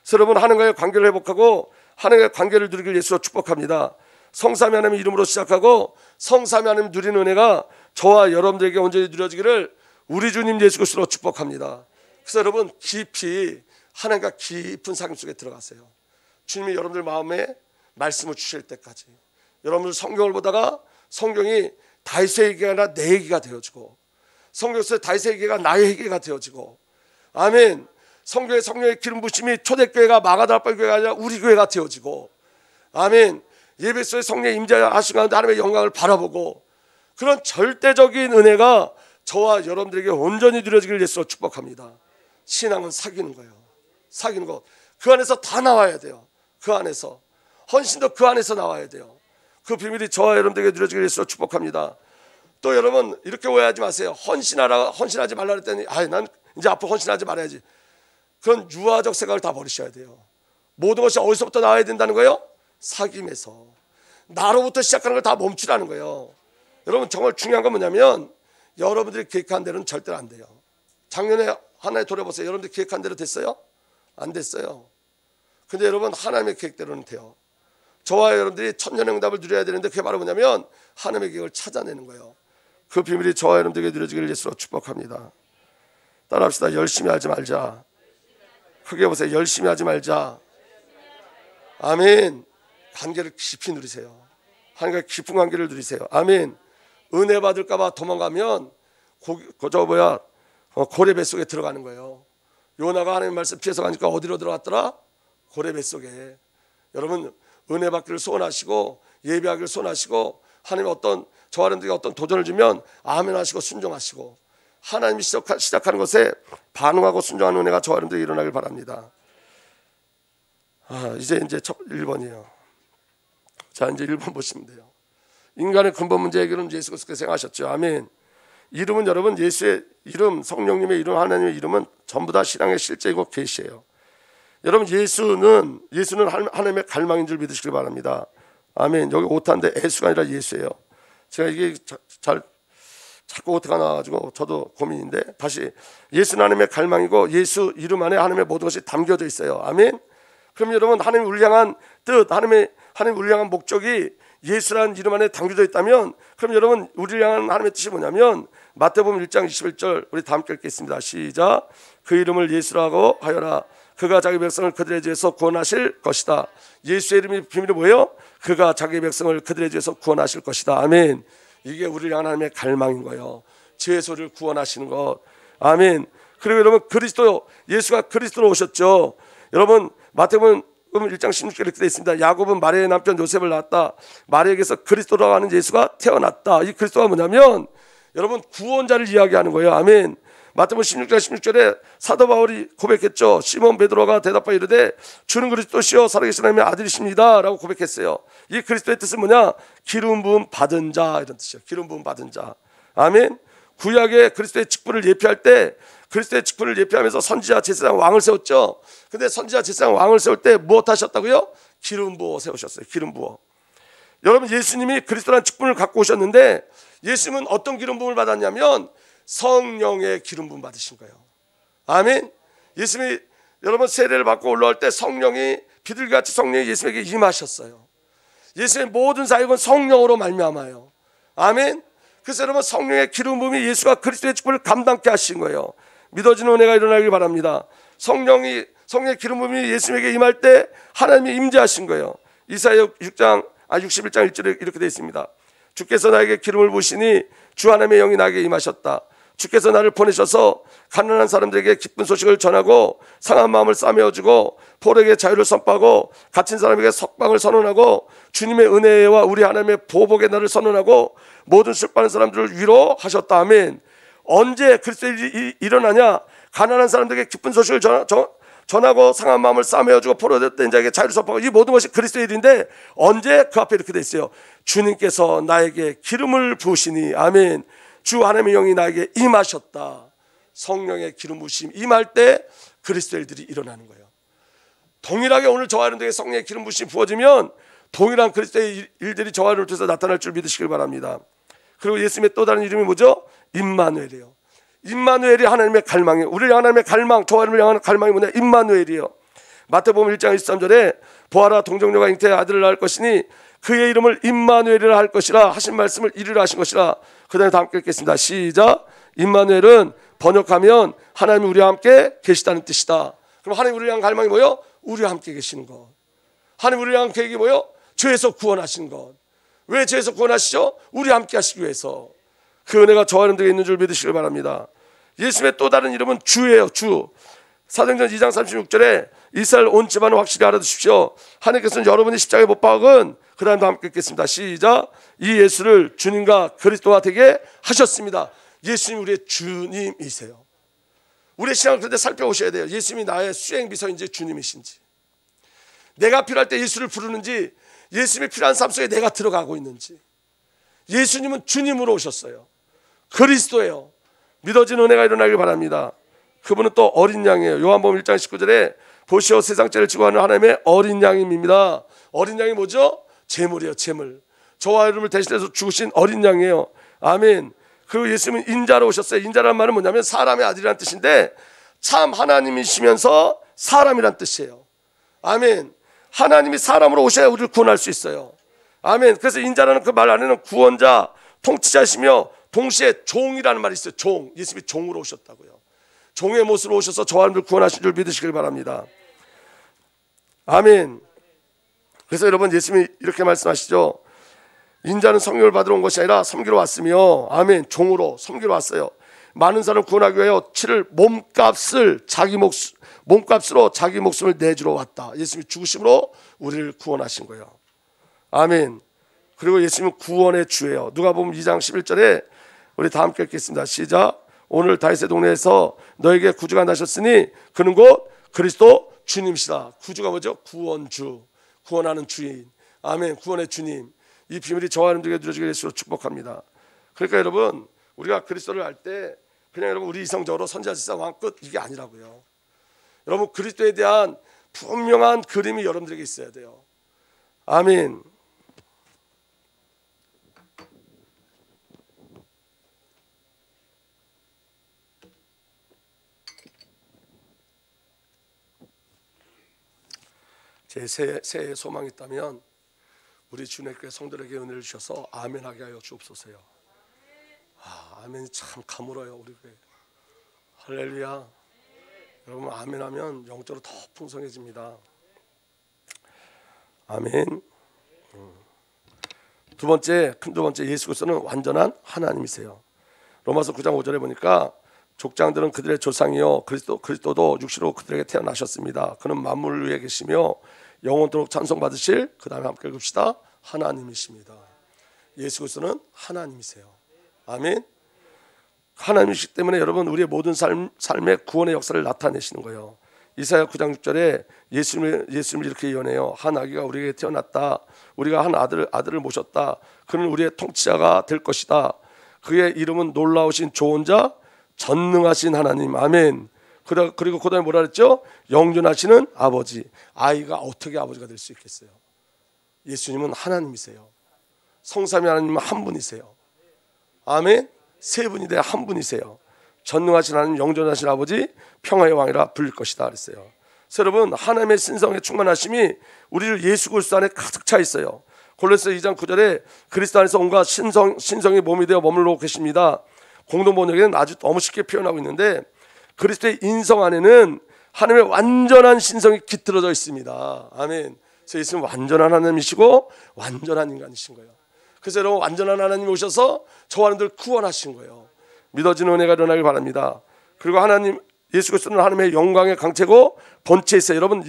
그래서 여러분 하나님과의 관계를 회복하고 하나님과의 관계를 누리길 예수로 축복합니다. 성삼위 하나님 이름으로 시작하고 성삼위 하나님 누리는 은혜가 저와 여러분들에게 온전히 누려지기를 우리 주님 예수 그리스도로 축복합니다. 그래서 여러분 깊이 하나님과 깊은 사귐 속에 들어가세요. 주님이 여러분들 마음에 말씀을 주실 때까지. 여러분들 성경을 보다가 성경이 다윗의 얘기가 아니라 내 얘기가 되어지고 성경에서 다윗의 얘기가 나의 얘기가 되어지고 아멘. 성경의 기름 부심이 초대교회가 마가다락방 교회가 아니라 우리 교회가 되어지고 아멘. 예배 속에 성령의 임재하신 가운데 하나님의 영광을 바라보고 그런 절대적인 은혜가 저와 여러분들에게 온전히 누려지길 예수로 축복합니다. 신앙은 사귀는 거예요. 사귀는 거. 그 안에서 다 나와야 돼요. 그 안에서. 헌신도 그 안에서 나와야 돼요. 그 비밀이 저와 여러분들에게 누려지길 예수로 축복합니다. 또 여러분 이렇게 오해하지 마세요. 헌신하지 말라 그랬더니 난 이제 앞으로 헌신하지 말아야지. 그런 유아적 생각을 다 버리셔야 돼요. 모든 것이 어디서부터 나와야 된다는 거예요? 사귐에서. 나로부터 시작하는 걸 다 멈추라는 거예요. 여러분 정말 중요한 건 뭐냐면 여러분들이 계획한 대로는 절대로 안 돼요. 작년에 하나에 돌아보세요. 여러분들 계획한 대로 됐어요? 안 됐어요. 근데 여러분 하나님의 계획대로는 돼요. 저와 여러분들이 천년의 응답을 누려야 되는데 그게 바로 뭐냐면 하나님의 계획을 찾아내는 거예요. 그 비밀이 저와 여러분들에게 누려지기를 예수로 축복합니다. 따라합시다. 열심히 하지 말자. 크게 보세요. 열심히 하지 말자. 아멘. 관계를 깊이 누리세요. 하나님과 깊은 관계를 누리세요. 아멘. 은혜 받을까봐 도망가면 고래 뱃속에 들어가는 거예요. 요나가 하나님 말씀 피해서 가니까 어디로 들어갔더라? 고래 뱃속에. 여러분 은혜 받기를 소원하시고 예배하기를 소원하시고 하나님의 저와 여러분들에게 어떤 도전을 주면 아멘 하시고 순종하시고 하나님이 시작하는 것에 반응하고 순종하는 은혜가 저와 여러분들에게 일어나길 바랍니다. 이제 1번이에요. 자, 이제 1번 보시면 돼요. 인간의 근본 문제 해결은 예수 그리스도께서 행하셨죠. 아멘. 이름은 여러분 예수의 이름, 성령님의 이름, 하나님의 이름은 전부 다 신앙의 실제이고 계시예요. 여러분 예수는 하나님의 갈망인 줄 믿으시길 바랍니다. 아멘. 여기 오타인데 예수가 아니라 예수예요. 제가 이게 자꾸 오타가 나와가지고 저도 고민인데 다시 예수는 하나님의 갈망이고 예수 이름 안에 하나님의 모든 것이 담겨져 있어요. 아멘. 그럼 여러분 하나님 우리를 향한 뜻, 하나님 우리를 향한 목적이 예수라는 이름 안에 담겨져 있다면 그럼 여러분 우리를 향한 하나님의 뜻이 뭐냐면 마태복음 1장 21절 우리 다 함께 읽겠습니다. 시작. 그 이름을 예수라고 하여라. 그가 자기 백성을 그들의 죄에서 구원하실 것이다. 예수의 이름이 비밀이 뭐예요? 그가 자기 백성을 그들의 죄에서 구원하실 것이다. 아멘. 이게 우리를 향한 하나님의 갈망인 거예요. 죄소를 구원하시는 것. 아멘. 그리고 여러분 예수가 그리스도로 오셨죠. 여러분 마태복음 1장 16절에 이렇게 되어 있습니다. 야곱은 마리아의 남편 요셉을 낳았다. 마리아에게서 그리스도라고 하는 예수가 태어났다. 이 그리스도가 뭐냐면 여러분 구원자를 이야기하는 거예요. 아멘. 마태복음 16절에 사도 바울이 고백했죠. 시몬 베드로가 대답하여 이르되 주는 그리스도시요 살아계신 하나님의 아들이십니다 라고 고백했어요. 이 그리스도의 뜻은 뭐냐? 기름 부음 받은 자 이런 뜻이에요. 기름 부음 받은 자. 아멘. 구약의 그리스도의 직분을 예표할 때 그리스도의 직분을 예표하면서 선지자 제사장 왕을 세웠죠. 근데 선지자 제사장 왕을 세울 때 무엇 하셨다고요? 기름 부어 세우셨어요. 기름 부어. 여러분 예수님이 그리스도라는 직분을 갖고 오셨는데 예수님은 어떤 기름 부음을 받았냐면 성령의 기름 부음 받으신 거예요. 아멘. 예수님이 여러분 세례를 받고 올라올 때 성령이 비둘기같이 성령이 예수님에게 임하셨어요. 예수님의 모든 사역은 성령으로 말미암아요. 아멘. 그래서 여러분 성령의 기름 부음이 예수가 그리스도의 직분을 감당케 하신 거예요. 믿어지는 은혜가 일어나길 바랍니다. 성령의 기름 부음이 예수님에게 임할 때 하나님이 임재하신 거예요. 이사야 61장 1절에 이렇게 되어 있습니다. 주께서 나에게 기름을 부으시니 주 하나님의 영이 나에게 임하셨다. 주께서 나를 보내셔서 가난한 사람들에게 기쁜 소식을 전하고 상한 마음을 싸매어주고 포로에게 자유를 선포하고 갇힌 사람에게 석방을 선언하고 주님의 은혜와 우리 하나님의 보복의 날을 선언하고 모든 슬퍼하는 사람들을 위로하셨다. 아멘. 언제 그리스도의 일이 일어나냐? 가난한 사람들에게 기쁜 소식을 전하고 상한 마음을 싸매어주고 포로된 자에게 자유를 선포하고 이 모든 것이 그리스도의 일인데 언제? 그 앞에 이렇게 돼 있어요. 주님께서 나에게 기름을 부으시니 아멘. 주 하나님의 영이 나에게 임하셨다. 성령의 기름 부으심 임할 때 그리스도의 일들이 일어나는 거예요. 동일하게 오늘 저와 여러분들에게 성령의 기름 부으심 부어지면 동일한 그리스도의 일들이 저와 여러분을 통해서 나타날 줄 믿으시길 바랍니다. 그리고 예수님의 또 다른 이름이 뭐죠? 임마누엘이에요. 임마누엘이 하나님의 갈망이에요. 우리를 향한 하나님의 갈망, 저와 여러분을 향한 갈망이 뭐냐? 임마누엘이에요. 마태복음 1장 23절에 보아라 동정녀가 잉태의 아들을 낳을 것이니 그의 이름을 임마누엘이라 할 것이라 하신 말씀을 이루라 하신 것이라. 그 다음에 다 함께 읽겠습니다. 시작. 임마누엘은 번역하면 하나님이 우리와 함께 계시다는 뜻이다. 그럼 하나님 우리를 향한 갈망이 뭐예요? 우리와 함께 계시는 것. 하나님 우리를 향한 계획이 뭐예요? 죄에서 구원하시는 것. 왜 죄에서 구원하시죠? 우리와 함께 하시기 위해서. 그 은혜가 저와 여러분들에게 있는 줄 믿으시길 바랍니다. 예수님의 또 다른 이름은 주예요. 주. 사도행전 2장 36절에 이스라엘 온 집안을 확실히 알아두십시오. 하나님께서는 여러분이 십자가에 못 박은 그 다음에 함께 읽겠습니다. 시작. 이 예수를 주님과 그리스도가 되게 하셨습니다. 예수님이 우리의 주님이세요. 우리의 신앙을 그런데 살펴보셔야 돼요. 예수님이 나의 수행비서인지 주님이신지, 내가 필요할 때 예수를 부르는지, 예수님이 필요한 삶 속에 내가 들어가고 있는지. 예수님은 주님으로 오셨어요. 그리스도예요. 믿어지는 은혜가 일어나길 바랍니다. 그분은 또 어린 양이에요. 요한복음 1장 19절에 보시오 세상 죄를 지고 하는 하나님의 어린 양입니다. 어린 양이 뭐죠? 제물이에요. 제물. 저와 여러분을 대신해서 죽으신 어린 양이에요. 아멘. 그리고 예수님은 인자로 오셨어요. 인자라는 말은 뭐냐면 사람의 아들이라는 뜻인데 참 하나님이시면서 사람이란 뜻이에요. 아멘. 하나님이 사람으로 오셔야 우리를 구원할 수 있어요. 아멘. 그래서 인자라는 그 말 안에는 구원자, 통치자시며 동시에 종이라는 말이 있어요. 종. 예수님이 종으로 오셨다고요. 종의 모습으로 오셔서 저와 여러분들 구원하신 줄 믿으시길 바랍니다. 아멘. 그래서 여러분 예수님이 이렇게 말씀하시죠. 인자는 성령을 받으러 온 것이 아니라 섬기러 왔으며, 아멘, 종으로 섬기러 왔어요. 많은 사람을 구원하기 위하여 치를 몸값으로 자기 목숨을 내주러 왔다. 예수님이 죽으심으로 우리를 구원하신 거예요. 아멘. 그리고 예수님은 구원의 주예요. 누가복음 2장 11절에 우리 다 함께 읽겠습니다. 시작. 오늘 다윗의 동네에서 너에게 구주가 나셨으니 그는 곧 그리스도 주님이시다. 구주가 뭐죠? 구원주, 구원하는 주인. 아멘. 구원의 주님. 이 비밀이 저와 여러분들에게 누려지게 예수로 축복합니다. 그러니까 여러분, 우리가 그리스도를 알 때 그냥 여러분 우리 이성적으로 선지자지사 왕 끝 이게 아니라고요. 여러분 그리스도에 대한 분명한 그림이 여러분들에게 있어야 돼요. 아멘. 제 새해 소망이 있다면 우리 주님의 성도들에게 은혜를 주셔서 아멘하게 하여 주옵소서요. 아멘이 참 가물어요. 우리 교회. 할렐루야. 여러분 아멘하면 영적으로 더 풍성해집니다. 아멘. 두 번째 예수 그리스도는 완전한 하나님이세요. 로마서 9장 5절에 보니까 족장들은 그들의 조상이요 그리스도도 육시로 그들에게 태어나셨습니다. 그는 만물을 위해 계시며 영원토록 찬송받으실, 그 다음에 함께 읽읍시다, 하나님이십니다. 예수 그리스도는 하나님이세요. 아멘. 하나님이시기 때문에 여러분 우리의 모든 삶의 구원의 역사를 나타내시는 거예요. 이사야 9장 6절에 예수님을 이렇게 예언해요. 한 아기가 우리에게 태어났다. 우리가 한 아들을 모셨다. 그는 우리의 통치자가 될 것이다. 그의 이름은 놀라우신 조언자, 전능하신 하나님. 아멘. 그리고 그 다음에 뭐라 그랬죠? 영존하시는 아버지. 아이가 어떻게 아버지가 될 수 있겠어요? 예수님은 하나님이세요. 성삼위 하나님은 한 분이세요. 아멘. 세 분이 돼 한 분이세요. 전능하신 하나님, 영존하신 아버지, 평화의 왕이라 불릴 것이다 그랬어요. 그래서 여러분 하나님의 신성의 충만하심이 우리를 예수 그리스도 안에 가득 차 있어요. 골로새 2장 9절에 그리스도 안에서 온갖 신성이 몸이 되어 머물러 계십니다. 공동 번역에는 아주 너무 쉽게 표현하고 있는데 그리스도의 인성 안에는 하나님의 완전한 신성이 깃들어져 있습니다. 아멘. 그래서 예수님은 완전한 하나님이시고 완전한 인간이신 거예요. 그래서 여러분 완전한 하나님이 오셔서 저와 여러분들 구원하신 거예요. 믿어지는 은혜가 일어나길 바랍니다. 그리고 하나님 예수 그리스도는 하나님의 영광의 강체고 본체에 있어요. 여러분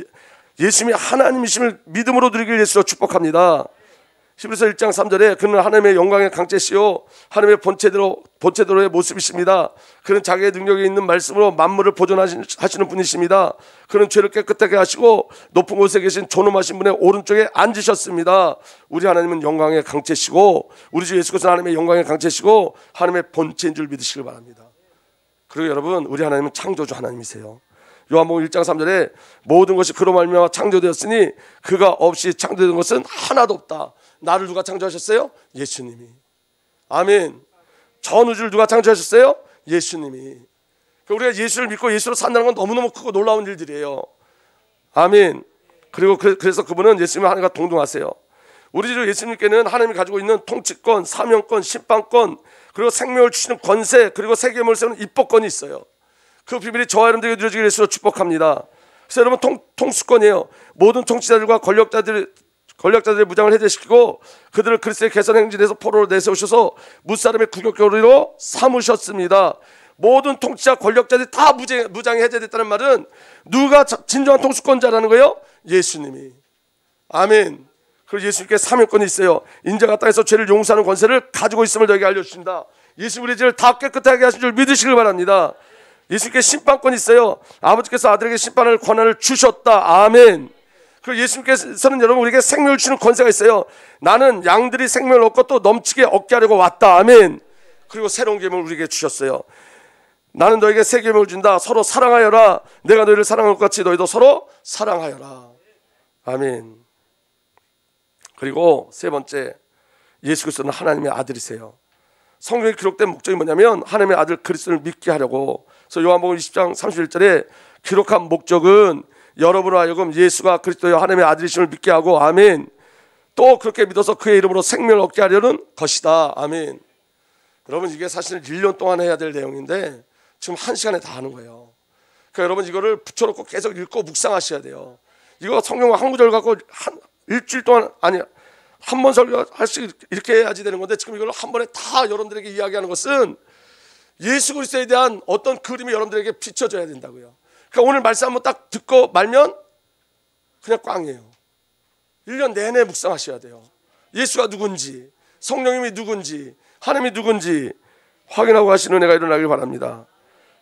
예수님이 하나님이심을 믿음으로 누리길 예수로 축복합니다. 히브리서 1장 3절에 그는 하나님의 영광의 강체시요 하나님의 본체대로의 모습이십니다. 그는 자기의 능력이 있는 말씀으로 만물을 보존하시는 분이십니다. 그는 죄를 깨끗하게 하시고 높은 곳에 계신 존엄하신 분의 오른쪽에 앉으셨습니다. 우리 하나님은 영광의 강체시고 우리 주 예수 그리스도는 하나님의 영광의 강체시고 하나님의 본체인 줄 믿으시길 바랍니다. 그리고 여러분 우리 하나님은 창조주 하나님이세요. 요한복음 1장 3절에 모든 것이 그로 말미암아 창조되었으니 그가 없이 창조된 것은 하나도 없다. 나를 누가 창조하셨어요? 예수님이. 아멘. 전 우주를 누가 창조하셨어요? 예수님이. 우리가 예수를 믿고 예수로 산다는 건 너무너무 크고 놀라운 일들이에요. 아멘. 그리고 그래서 그분은 예수님과 하나님과 동등하세요. 우리 주 예수님께는 하나님이 가지고 있는 통치권, 사명권, 심판권, 그리고 생명을 주시는 권세, 그리고 세계물을 세우는 입법권이 있어요. 그 비밀이 저와 여러분들에게 누려지기를 예수로 축복합니다. 그래서 여러분 통수권이에요. 모든 통치자들과 권력자들의 무장을 해제시키고 그들을 그리스도의 개선 행진에서 포로로 내세우셔서 무사람의 국역교리로 삼으셨습니다. 모든 통치자 권력자들이 다 무장이 해제됐다는 말은 누가 진정한 통수권자라는 거예요? 예수님이. 아멘. 그리고 예수님께 사명권이 있어요. 인자가 땅에서 죄를 용서하는 권세를 가지고 있음을 너에게 알려주신다. 예수 우리의 죄를 다 깨끗하게 하신 줄 믿으시길 바랍니다. 예수님께 심판권이 있어요. 아버지께서 아들에게 심판할 권한을 주셨다. 아멘. 그리고 예수님께서는 여러분 우리에게 생명을 주는 권세가 있어요. 나는 양들이 생명을 얻고 또 넘치게 얻게 하려고 왔다. 아멘. 그리고 새로운 계명을 우리에게 주셨어요. 나는 너에게 새 계명을 준다. 서로 사랑하여라. 내가 너희를 사랑한 것 같이 너희도 서로 사랑하여라. 아멘. 그리고 세 번째, 예수 그리스도는 하나님의 아들이세요. 성경에 기록된 목적이 뭐냐면 하나님의 아들 그리스도를 믿게 하려고. 그래서 요한복음 20장 31절에 기록한 목적은 여러분을 하여금 예수가 그리스도의 하나님의 아들이심을 믿게 하고, 아멘, 또 그렇게 믿어서 그의 이름으로 생명을 얻게 하려는 것이다. 아멘. 여러분, 이게 사실은 1년 동안 해야 될 내용인데 지금 1시간에 다 하는 거예요. 그러니까 여러분, 이거를 붙여놓고 계속 읽고 묵상하셔야 돼요. 이거 성경 한 구절 갖고 한 일주일 동안, 아니 한 번 설교할 수 이렇게 해야지 되는 건데, 지금 이걸 한 번에 다 여러분들에게 이야기하는 것은 예수 그리스도에 대한 어떤 그림이 여러분들에게 비춰져야 된다고요. 그러니까 오늘 말씀 한번 딱 듣고 말면 그냥 꽝이에요. 1년 내내 묵상하셔야 돼요. 예수가 누군지, 성령님이 누군지, 하나님이 누군지 확인하고 가시는 은혜가 일어나길 바랍니다.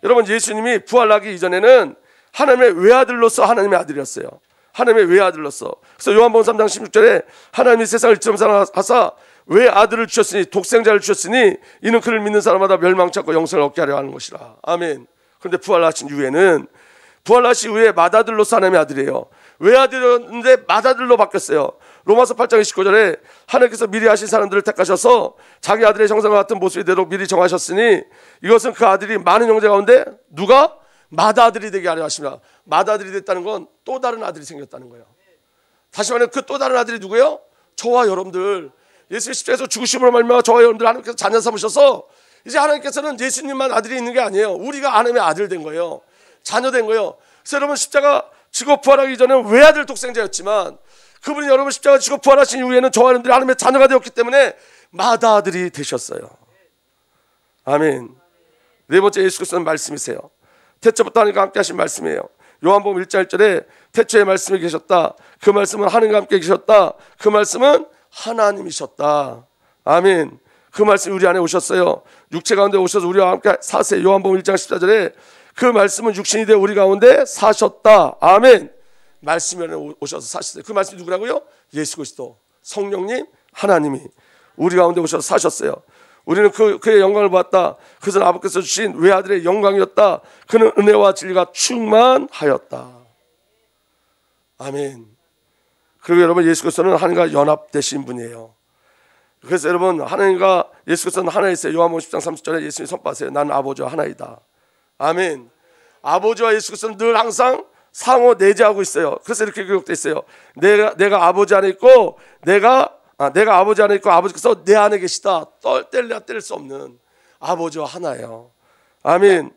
여러분, 예수님이 부활하기 이전에는 하나님의 외아들로서 하나님의 아들이었어요. 하나님의 외아들로서. 그래서 요한복음 3장 16절에 하나님이 세상을 이처럼 사랑하사 외아들을 주셨으니, 독생자를 주셨으니 이는 그를 믿는 사람마다 멸망치 않고 영생을 얻게 하려 하는 것이라. 아멘. 그런데 부활하신 이후에는, 부활하신 이후에 맏아들로서 하나님의 아들이에요. 외아들이었는데 맏아들로 바뀌었어요. 로마서 8장 29절에 하나님께서 미리 하신 사람들을 택하셔서 자기 아들의 형상과 같은 모습이 되도록 미리 정하셨으니 이것은 그 아들이 많은 형제 가운데 누가? 맏아들이 되게 하려 하십니다. 맏아들이 됐다는 건 또 다른 아들이 생겼다는 거예요. 다시 말하면 그 또 다른 아들이 누구예요? 저와 여러분들. 예수의 십자가에서 죽으심으로 말미암아 저와 여러분들 하나님께서 자녀 삼으셔서 이제 하나님께서는 예수님만 아들이 있는 게 아니에요. 우리가 하나님의 아들 된 거예요. 자녀 된 거예요. 그래서 여러분, 십자가 지고 부활하기 전에는 외아들 독생자였지만 그분이 여러분 십자가 지고 부활하신 이후에는 저와 여러분들이 하나님의 자녀가 되었기 때문에 맏아들이 되셨어요. 아멘. 네 번째, 예수 그리스도는 말씀이세요. 태초부터 하나님과 함께 하신 말씀이에요. 요한복음 1장 1절에 태초에 말씀이 계셨다. 그 말씀은 하나님과 함께 계셨다. 그 말씀은 하나님이셨다. 아멘. 그 말씀이 우리 안에 오셨어요. 육체 가운데 오셔서 우리와 함께 사세요. 요한복음 1장 14절에 그 말씀은 육신이 되어 우리 가운데 사셨다. 아멘. 말씀이 오셔서 사셨어요. 그 말씀이 누구라고요? 예수 그리스도, 성령님, 하나님이 우리 가운데 오셔서 사셨어요. 우리는 그의 영광을 보았다. 그것은 아버지께서 주신 외아들의 영광이었다. 그는 은혜와 진리가 충만하였다. 아멘. 그리고 여러분, 예수 그리스도는 하나님과 연합되신 분이에요. 그래서 여러분, 하나님과 예수 그리스도는 하나이세요. 요한복음 10장 30절에 예수님이 선포하세요. 나는 아버지와 하나이다. 아멘. 아버지와 예수 그리스도는 늘 항상 상호 내재하고 있어요. 그래서 이렇게 기록되어 있어요. 내가 아버지 안에 있고 내가 아버지 안에 있고 아버지께서 내 안에 계시다. 뗄 수 없는 아버지와 하나예요. 아멘.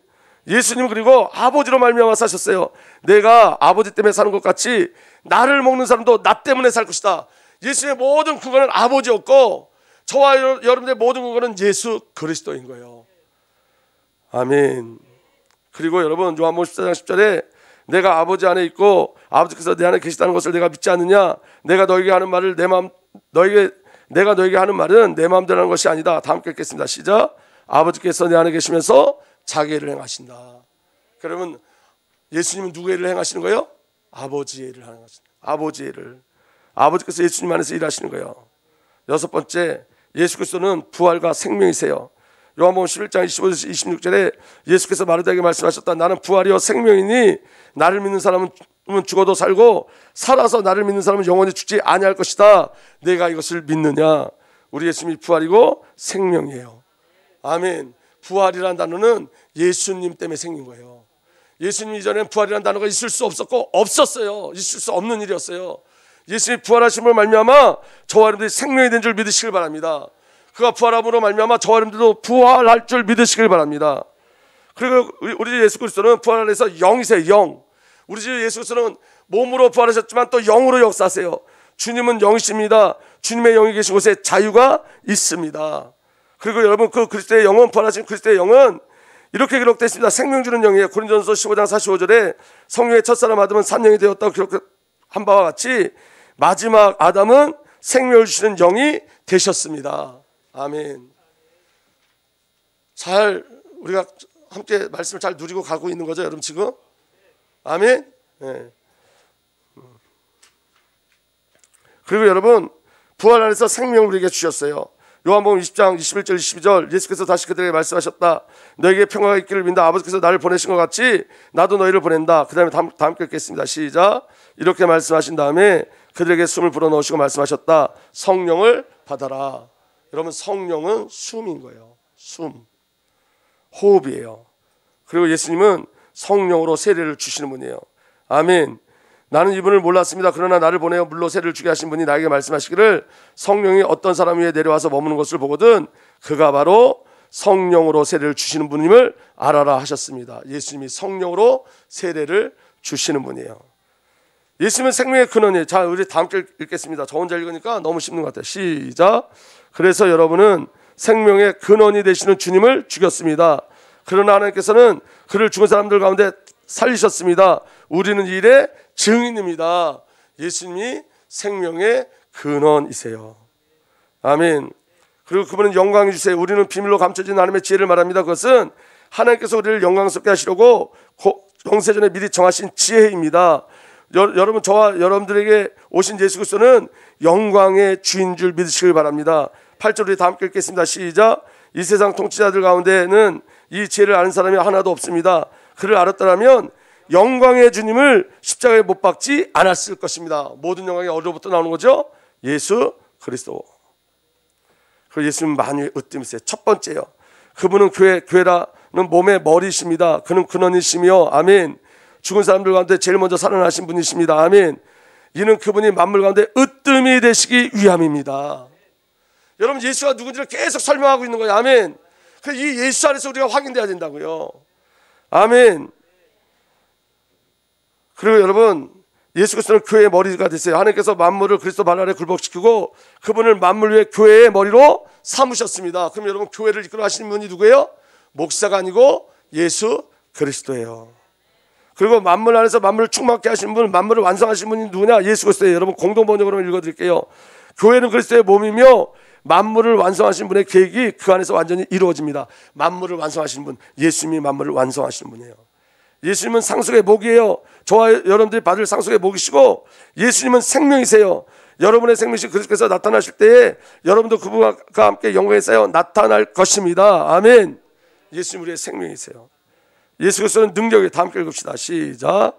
예수님 그리고 아버지로 말미암아 사셨어요. 내가 아버지 때문에 사는 것 같이 나를 먹는 사람도 나 때문에 살 것이다. 예수님의 모든 근거는 아버지였고 저와 여러분들의 모든 근거는 예수 그리스도인 거예요. 아멘. 그리고 여러분, 요한복음 14장 10절에 내가 아버지 안에 있고 아버지께서 내 안에 계시다는 것을 내가 믿지 않느냐? 내가 너에게 하는 말을 내가 너에게 하는 말은 내 마음대로 하는 것이 아니다. 다 함께 읽겠습니다. 시작. 아버지께서 내 안에 계시면서 자기 일을 행하신다. 그러면 예수님은 누구의 일을 행하시는 거예요? 아버지의 일을 하는 것입니다. 아버지의 일을. 아버지께서 예수님 안에서 일하시는 거예요. 여섯 번째, 예수 그리스도는 부활과 생명이세요. 요한복음 11장 25절에서 26절에 예수께서 마르다에게 말씀하셨다. 나는 부활이요 생명이니 나를 믿는 사람은 죽어도 살고 살아서 나를 믿는 사람은 영원히 죽지 아니할 것이다. 내가 이것을 믿느냐? 우리 예수님이 부활이고 생명이에요. 아멘. 부활이라는 단어는 예수님 때문에 생긴 거예요. 예수님 이전에는 부활이라는 단어가 있을 수 없었고 없었어요. 있을 수 없는 일이었어요. 예수님이 부활하심으로 말미암아 저와 여러분들이 생명이 된 줄 믿으시길 바랍니다. 그가 부활함으로 말미암아 저와 여러분들도 부활할 줄 믿으시길 바랍니다. 그리고 우리 예수 그리스도는 부활해서 영이세요. 영. 우리 주 예수 그리스도는 몸으로 부활하셨지만 또 영으로 역사하세요. 주님은 영이십니다. 주님의 영이 계신 곳에 자유가 있습니다. 그리고 여러분, 그 그리스도의 영은, 부활하신 그리스도의 영은 이렇게 기록되어 있습니다. 생명 주는 영이에요. 고린도전서 15장 45절에 성령의 첫사람 아담은 산영이 되었다고 기록한 바와 같이 마지막 아담은 생명을 주시는 영이 되셨습니다. 아멘. 우리가 함께 말씀을 잘 누리고 가고 있는 거죠, 여러분 지금? 아멘. 네. 그리고 여러분, 부활 안에서 생명을 우리에게 주셨어요. 요한복음 20장 21절 22절 예수께서 다시 그들에게 말씀하셨다. 너에게 평화가 있기를 빈다. 아버지께서 나를 보내신 것 같이 나도 너희를 보낸다. 그 다음에 다 함께 읽겠습니다. 시작. 이렇게 말씀하신 다음에 그들에게 숨을 불어넣으시고 말씀하셨다. 성령을 받아라. 여러분, 성령은 숨인 거예요. 숨. 호흡이에요. 그리고 예수님은 성령으로 세례를 주시는 분이에요. 아멘. 나는 이분을 몰랐습니다. 그러나 나를 보내어 물로 새를 주게 하신 분이 나에게 말씀하시기를 성령이 어떤 사람 위에 내려와서 머무는 것을 보거든 그가 바로 성령으로 세례를 주시는 분임을 알아라 하셨습니다. 예수님이 성령으로 세례를 주시는 분이에요. 예수님은 생명의 근원이에요. 자, 우리 다음 절 읽겠습니다. 저 혼자 읽으니까 너무 쉽는 것 같아요. 시작. 그래서 여러분은 생명의 근원이 되시는 주님을 죽였습니다. 그러나 하나님께서는 그를 죽은 사람들 가운데 살리셨습니다. 우리는 이 일의 증인입니다. 예수님이 생명의 근원이세요. 아멘. 그리고 그분은 영광이 주세요. 우리는 비밀로 감춰진 하나님의 지혜를 말합니다. 그것은 하나님께서 우리를 영광스럽게 하시려고 영세전에 미리 정하신 지혜입니다. 여러분, 저와 여러분들에게 오신 예수 그리스도는 영광의 주인 줄 믿으시길 바랍니다. 8절 우리 다 함께 읽겠습니다. 시작. 이 세상 통치자들 가운데는 이 지혜를 아는 사람이 하나도 없습니다. 그를 알았더라면 영광의 주님을 십자가에 못 박지 않았을 것입니다. 모든 영광이 어디로부터 나오는 거죠? 예수 그리스도. 그 예수님 만유의 으뜸이세요. 첫 번째요. 그분은 교회라는 몸의 머리이십니다. 그는 근원이시며 아멘. 죽은 사람들 가운데 제일 먼저 살아나신 분이십니다. 아멘. 이는 그분이 만물 가운데 으뜸이 되시기 위함입니다. 여러분, 예수가 누군지를 계속 설명하고 있는 거예요. 아멘. 이 예수 안에서 우리가 확인돼야 된다고요. 아멘. 그리고 여러분, 예수 그리스도는 교회의 머리가 되세요. 하나님께서 만물을 그리스도 발 아래 굴복시키고 그분을 만물 위에 교회의 머리로 삼으셨습니다. 그럼 여러분, 교회를 이끌어 가시는 분이 누구예요? 목사가 아니고 예수 그리스도예요. 그리고 만물 안에서 만물을 충만케 하시는 분, 만물을 완성하시는 분이 누구냐? 예수 그리스도예요. 여러분, 공동 번역으로 읽어드릴게요. 교회는 그리스도의 몸이며 만물을 완성하신 분의 계획이 그 안에서 완전히 이루어집니다. 만물을 완성하시는 분, 예수님이 만물을 완성하시는 분이에요. 예수님은 상속의 목이에요. 저와 여러분들이 받을 상속의 목이시고 예수님은 생명이세요. 여러분의 생명이신 그리스도께서 나타나실 때에 여러분도 그분과 함께 영광에 쌓여 나타날 것입니다. 아멘. 예수님 우리의 생명이세요. 예수 그리스도는 능력이 다 함께 읽읍시다. 시작.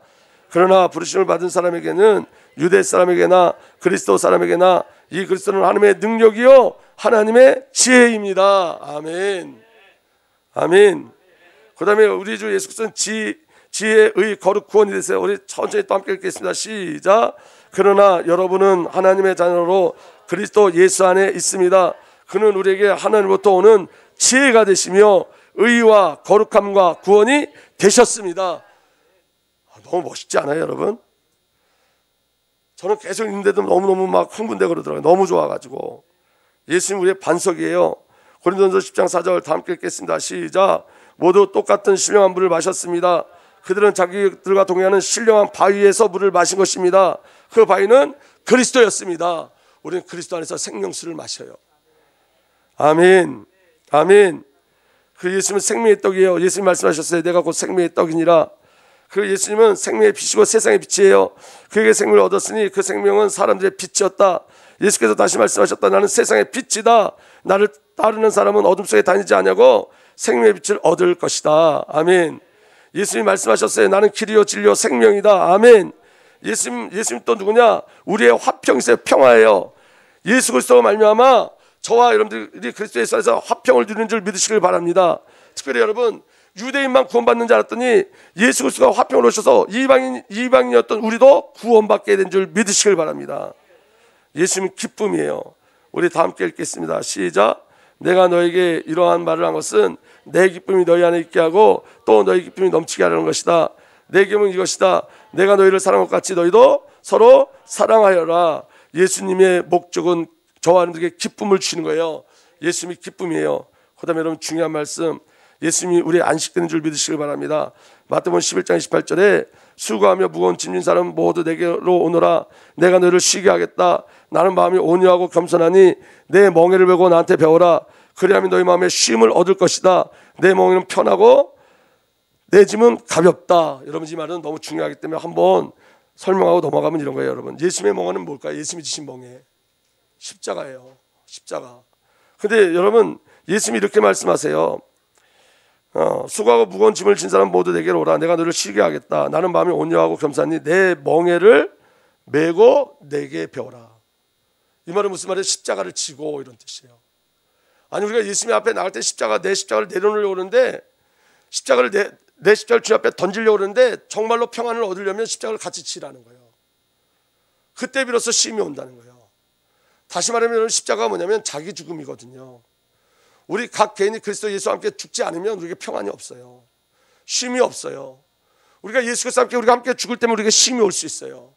그러나 부르심을 받은 사람에게는 유대 사람에게나 그리스도 사람에게나 이 그리스도는 하나님의 능력이요 하나님의 지혜입니다. 아멘. 아멘. 그 다음에 우리 주 예수 그리스도는 지혜의 거룩 구원이 되세요. 우리 천천히 또 함께 읽겠습니다. 시작. 그러나 여러분은 하나님의 자녀로 그리스도 예수 안에 있습니다. 그는 우리에게 하나님으로부터 오는 지혜가 되시며 의와 거룩함과 구원이 되셨습니다. 너무 멋있지 않아요, 여러분? 저는 계속 있는데도 너무너무 막 흥분되고 그러더라고요. 너무 좋아가지고. 예수님 우리의 반석이에요. 고린도전서 10장 4절 다 함께 읽겠습니다. 시작. 모두 똑같은 신령한 물을 마셨습니다. 그들은 자기들과 동행하는 신령한 바위에서 물을 마신 것입니다. 그 바위는 그리스도였습니다. 우리는 그리스도 안에서 생명수를 마셔요. 아멘. 아멘. 그 예수님은 생명의 떡이에요. 예수님 말씀하셨어요. 내가 곧 생명의 떡이니라. 그 예수님은 생명의 빛이고 세상의 빛이에요. 그에게 생명을 얻었으니 그 생명은 사람들의 빛이었다. 예수께서 다시 말씀하셨다. 나는 세상의 빛이다. 나를 따르는 사람은 어둠 속에 다니지 않냐고 생명의 빛을 얻을 것이다. 아멘. 예수님이 말씀하셨어요. 나는 길이요 진리요 생명이다. 아멘. 예수님 또 누구냐? 우리의 화평이세요. 평화예요. 예수 그리스도가 말미암아 저와 여러분들이 그리스도 예수 안에서 화평을 누리는 줄 믿으시길 바랍니다. 특별히 여러분, 유대인만 구원받는 줄 알았더니 예수 그리스도가 화평을 오셔서 이방인이었던 우리도 구원받게 된 줄 믿으시길 바랍니다. 예수님은 기쁨이에요. 우리 다 함께 읽겠습니다. 시작. 내가 너에게 이러한 말을 한 것은 내 기쁨이 너희 안에 있게 하고 또 너희 기쁨이 넘치게 하려는 것이다. 내 기쁨은 이것이다. 내가 너희를 사랑한 것 같이 너희도 서로 사랑하여라. 예수님의 목적은 저와 여러분들에게 기쁨을 주시는 거예요. 예수님이 기쁨이에요. 그 다음에 여러분 중요한 말씀, 예수님이 우리의 안식되는 줄 믿으시길 바랍니다. 마태복음 11장 28절에 수고하며 무거운 짐진 사람 모두 내게로 오너라. 내가 너희를 쉬게 하겠다. 나는 마음이 온유하고 겸손하니 내 멍에를 메고 나한테 배워라. 그리하면 너희 마음에 쉼을 얻을 것이다. 내 멍에는 편하고 내 짐은 가볍다. 여러분 이 말은 너무 중요하기 때문에 한번 설명하고 넘어가면 이런 거예요. 여러분, 예수님의 멍에는 뭘까요? 예수님이 지신 멍에 십자가예요. 십자가. 근데 여러분, 예수님이 이렇게 말씀하세요. 수고하고 무거운 짐을 진 사람 모두 내게로 오라. 내가 너를 쉬게 하겠다. 나는 마음이 온유하고 겸손하니 내 멍에를 메고 내게 배워라. 이 말은 무슨 말이에요? 십자가를 지고 이런 뜻이에요. 아니, 우리가 예수님 앞에 나갈 때 내 십자가를 내려놓으려고 그러는데 십자가를 내 십자가를 주님 앞에 던지려고 그러는데 정말로 평안을 얻으려면 십자가를 같이 지라는 거예요. 그때 비로소 쉼이 온다는 거예요. 다시 말하면 십자가가 뭐냐면 자기 죽음이거든요. 우리 각 개인이 그리스도 예수와 함께 죽지 않으면 우리에게 평안이 없어요. 쉼이 없어요. 우리가 예수 그리스도와 함께 우리가 함께 죽을 때면 우리에게 쉼이 올 수 있어요.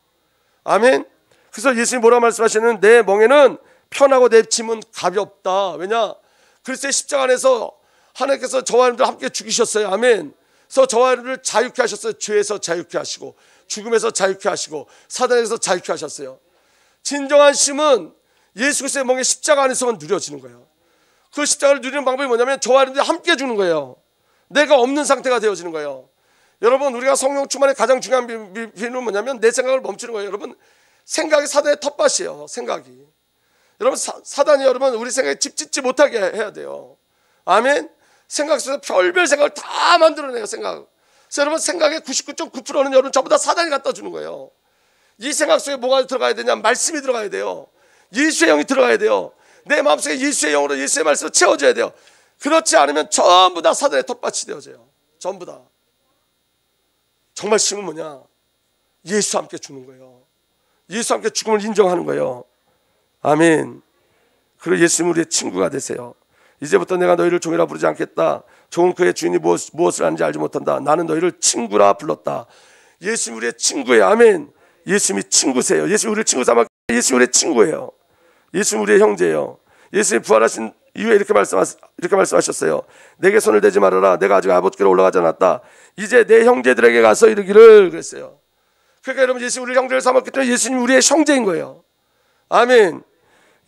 아멘. 그래서 예수님이 뭐라고 말씀하시는, 내 멍에는 편하고 내 짐은 가볍다. 왜냐? 그리스도의 십자가 안에서 하나님께서 저와 여러분들 함께 죽이셨어요. 아멘. 그래서 저와 여러분들 자유케 하셨어요. 죄에서 자유케 하시고 죽음에서 자유케 하시고 사단에서 자유케 하셨어요. 진정한 쉼은 예수 그리스도의 멍에 십자가 안에서만 누려지는 거예요. 그 십자가를 누리는 방법이 뭐냐면 저와 여러분들이 함께 주는 거예요. 내가 없는 상태가 되어지는 거예요. 여러분, 우리가 성령 충만의 가장 중요한 비밀은 뭐냐면 내 생각을 멈추는 거예요. 여러분, 생각이 사단의 텃밭이에요. 생각이. 여러분, 사단이 여러분 우리 생각에 집 짓지 못하게 해야 돼요. 아멘. 생각 속에서 별별 생각을 다 만들어내요. 생각. 그래서 여러분, 생각의 99.9%는 여러분 전부 다 사단이 갖다 주는 거예요. 이 생각 속에 뭐가 들어가야 되냐? 말씀이 들어가야 돼요. 예수의 영이 들어가야 돼요. 내 마음속에 예수의 영으로 예수의 말씀으로 채워져야 돼요. 그렇지 않으면 전부 다 사단의 텃밭이 되어져요. 전부 다. 정말 쉼은 뭐냐? 예수와 함께 죽는 거예요. 예수와 함께 죽음을 인정하는 거예요. 아멘. 그리고 예수님 우리의 친구가 되세요. 이제부터 내가 너희를 종이라 부르지 않겠다. 종은 그의 주인이 무엇을 하는지 알지 못한다. 나는 너희를 친구라 불렀다. 예수님 우리의 친구예요. 아멘. 예수님이 친구세요. 예수님 우리를 친구 삼아. 예수님 우리의 친구예요. 예수님 우리의 형제예요. 예수님 부활하신 이후에 이렇게 말씀하셨어요. 내게 손을 대지 말아라. 내가 아직 아버지께로 올라가지 않았다. 이제 내 형제들에게 가서 이르기를 그랬어요. 그러니까 여러분, 예수님 우리를 형제를 삼았기 때문에 예수님 우리의 형제인 거예요. 아멘.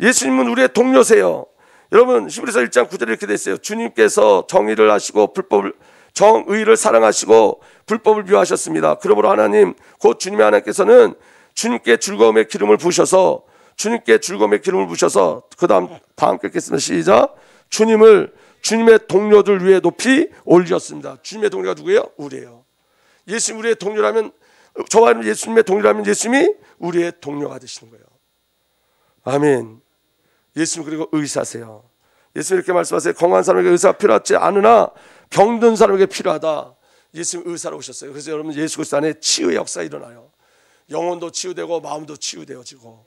예수님은 우리의 동료세요. 여러분, 히브리서 1장 9절에 이렇게 돼 있어요. 주님께서 정의를 하시고 정의를 사랑하시고 불법을 미워하셨습니다. 그러므로 하나님 곧 주님의 하나님께서는 주님께 즐거움의 기름을 부으셔서 그 다음 다 함께 읽겠습니다. 시작. 주님의 동료들 위에 높이 올리셨습니다. 주님의 동료가 누구예요? 우리예요. 예수님 우리의 동료라면, 저와 예수님의 동료라면 예수님이 우리의 동료가 되시는 거예요. 아멘. 예수님 그리고 의사세요. 예수님 이렇게 말씀하세요. 건강한 사람에게 의사가 필요하지 않으나 병든 사람에게 필요하다. 예수님 의사로 오셨어요. 그래서 여러분, 예수 그리스도 안에 치유의 역사가 일어나요. 영혼도 치유되고 마음도 치유되어지고.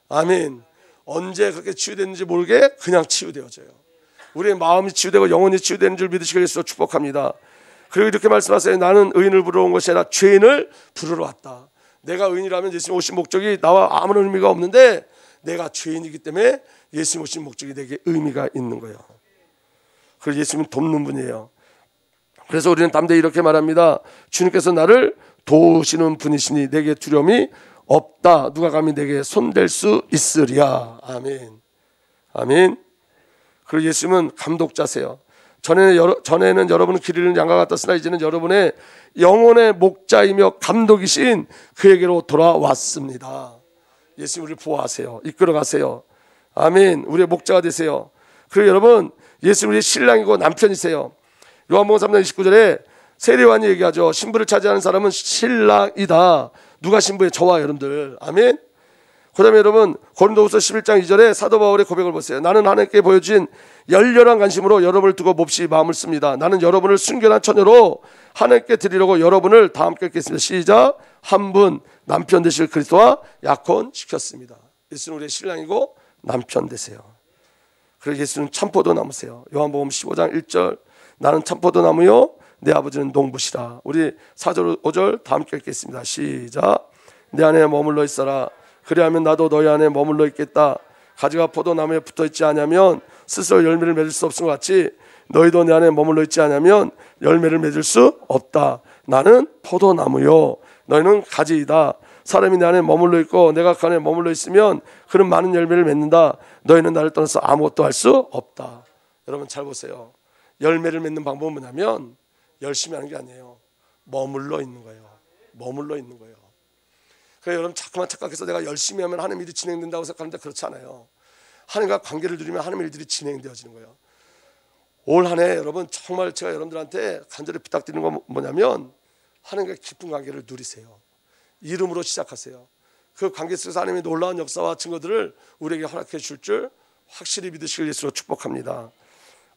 아멘. 언제 그렇게 치유됐는지 모르게 그냥 치유되어져요. 우리의 마음이 치유되고 영혼이 치유되는 줄 믿으시길 위해서 축복합니다. 그리고 이렇게 말씀하세요. 나는 의인을 부르러 온 것이 아니라 죄인을 부르러 왔다. 내가 의인이라면 예수님 오신 목적이 나와 아무런 의미가 없는데, 내가 죄인이기 때문에 예수님 오신 목적이 내게 의미가 있는 거예요. 그래서 예수님은 돕는 분이에요. 그래서 우리는 담대히 이렇게 말합니다. 주님께서 나를 도우시는 분이시니 내게 두려움이 없다. 누가 감히 내게 손댈 수 있으랴. 아멘. 아멘. 그리고 예수님은 감독자세요. 전에는 여러분은 길 잃은 양과 같았으나 이제는 여러분의 영혼의 목자이며 감독이신 그에게로 돌아왔습니다. 예수님 우리를 보호하세요. 이끌어가세요. 아멘. 우리의 목자가 되세요. 그리고 여러분, 예수님 우리의 신랑이고 남편이세요. 요한복음 3장 29절에 세례요한이 얘기하죠. 신부를 차지하는 사람은 신랑이다. 누가 신부예요? 저와 여러분들. 아멘. 그 다음에 여러분, 고린도후서 11장 2절에 사도 바울의 고백을 보세요. 나는 하나님께 보여준 열렬한 관심으로 여러분을 두고 몹시 마음을 씁니다. 나는 여러분을 순결한 처녀로 하나님께 드리려고 여러분을 다 함께 읽겠습니다. 시작. 한 분 남편 되실 그리스도와 약혼시켰습니다. 예수는 우리의 신랑이고 남편 되세요. 그리고 예수는 참포도 나무세요. 요한복음 15장 1절 나는 참포도 나무요 내 아버지는 농부시라. 우리 4절 5절 다 함께 읽겠습니다. 시작. 내 안에 머물러 있어라. 그리하면 나도 너희 안에 머물러 있겠다. 가지가 포도나무에 붙어있지 않으면 스스로 열매를 맺을 수 없은 것 같이 너희도 내 안에 머물러 있지 않으면 열매를 맺을 수 없다. 나는 포도나무요 너희는 가지이다. 사람이 내 안에 머물러 있고 내가 그 안에 머물러 있으면 그는 많은 열매를 맺는다. 너희는 나를 떠나서 아무것도 할 수 없다. 여러분 잘 보세요. 열매를 맺는 방법은 뭐냐면 열심히 하는 게 아니에요. 머물러 있는 거예요. 머물러 있는 거예요. 그래서 여러분 자꾸만 착각해서 내가 열심히 하면 하나님 일이 진행된다고 생각하는데 그렇지 않아요. 하나님과 관계를 누리면 하나님의 일들이 진행되어지는 거예요. 올 한 해 여러분 정말 제가 여러분들한테 간절히 부탁드리는 건 뭐냐면 하나님과 깊은 관계를 누리세요. 이름으로 시작하세요. 그 관계 속에서 하나님의 놀라운 역사와 증거들을 우리에게 허락해 줄 줄 확실히 믿으시길 예수로 축복합니다.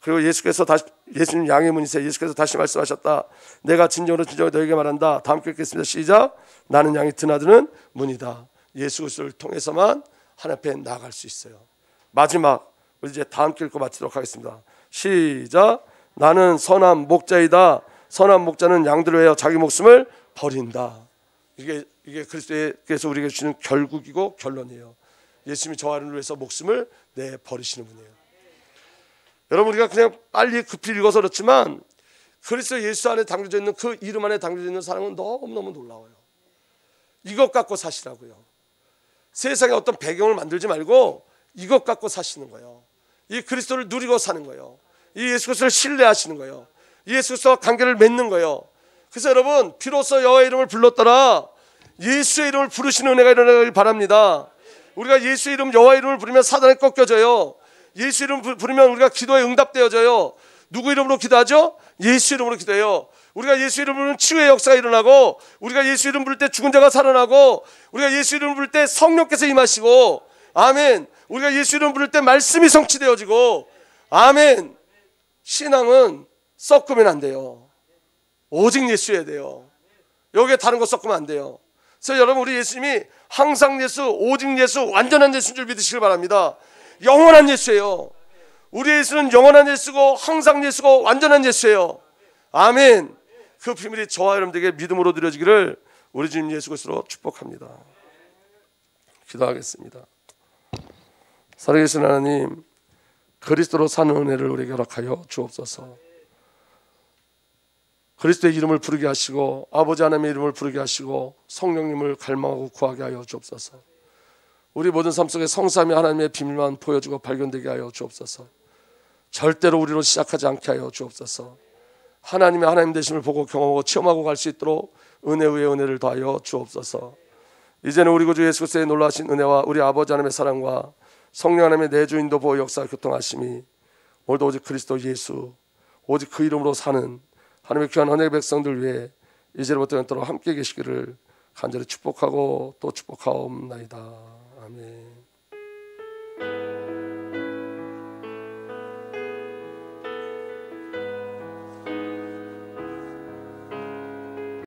그리고 예수님 양의 문이세요. 예수께서 다시 말씀하셨다. 내가 진정으로 너에게 말한다. 다 함께 읽겠습니다. 시작. 나는 양이 드나드는 문이다. 예수 그리스도를 통해서만 하나님 앞에 나아갈 수 있어요. 마지막 우리 이제 다 함께 읽고 마치도록 하겠습니다. 시작. 나는 선한 목자이다. 선한 목자는 양들을 위하여 자기 목숨을 버린다. 이게 그리스도께서 우리에게 주는 결국이고 결론이에요. 예수님이 저와 여러분을 위해서 목숨을 내 버리시는 분이에요. 여러분, 우리가 그냥 빨리 급히 읽어서 그렇지만 그리스도 예수 안에 담겨져 있는, 그 이름 안에 담겨져 있는 사랑은 너무너무 놀라워요. 이것 갖고 사시라고요. 세상에 어떤 배경을 만들지 말고 이것 갖고 사시는 거예요. 이 그리스도를 누리고 사는 거예요. 이 예수 그리스도를 신뢰하시는 거예요. 이 예수 그리스도와 관계를 맺는 거예요. 그래서 여러분, 비로소 여호와의 이름을 불렀더라. 예수의 이름을 부르시는 은혜가 일어나길 바랍니다. 우리가 예수의 이름, 여호와의 이름을 부르면 사단이 꺾여져요. 예수 이름 부르면 우리가 기도에 응답되어져요. 누구 이름으로 기도하죠? 예수 이름으로 기도해요. 우리가 예수 이름 부르면 치유의 역사가 일어나고, 우리가 예수 이름 부를 때 죽은 자가 살아나고, 우리가 예수 이름 부를 때 성령께서 임하시고, 아멘. 우리가 예수 이름 부를 때 말씀이 성취되어지고, 아멘. 신앙은 섞으면 안 돼요. 오직 예수여야 돼요. 여기에 다른 거 섞으면 안 돼요. 그래서 여러분, 우리 예수님이 항상 예수, 오직 예수, 완전한 예수인 줄 믿으시길 바랍니다. 영원한 예수예요. 우리 예수는 영원한 예수고 항상 예수고 완전한 예수예요. 아멘. 그 비밀이 저와 여러분들에게 믿음으로 드려지기를 우리 주님 예수 그리스도로 축복합니다. 기도하겠습니다. 살아계신 하나님, 그리스도로 사는 은혜를 우리에게 허락하여 주옵소서. 그리스도의 이름을 부르게 하시고, 아버지 하나님의 이름을 부르게 하시고, 성령님을 갈망하고 구하게 하여 주옵소서. 우리 모든 삶 속에 성삼위 하나님의 비밀만 보여주고 발견되게 하여 주옵소서. 절대로 우리로 시작하지 않게 하여 주옵소서. 하나님의 하나님 되심을 보고 경험하고 체험하고 갈 수 있도록 은혜 위에 은혜를 더하여 주옵소서. 이제는 우리 구주 예수 그리스도의 놀라신 은혜와 우리 아버지 하나님의 사랑과 성령 하나님의 내주인도 보호 역사 교통하심이 오늘도 오직 그리스도 예수, 오직 그 이름으로 사는 하나님의 귀한 헌의 백성들 위해 이제부터 영원토록 함께 계시기를 간절히 축복하고 또 축복하옵나이다. 아멘.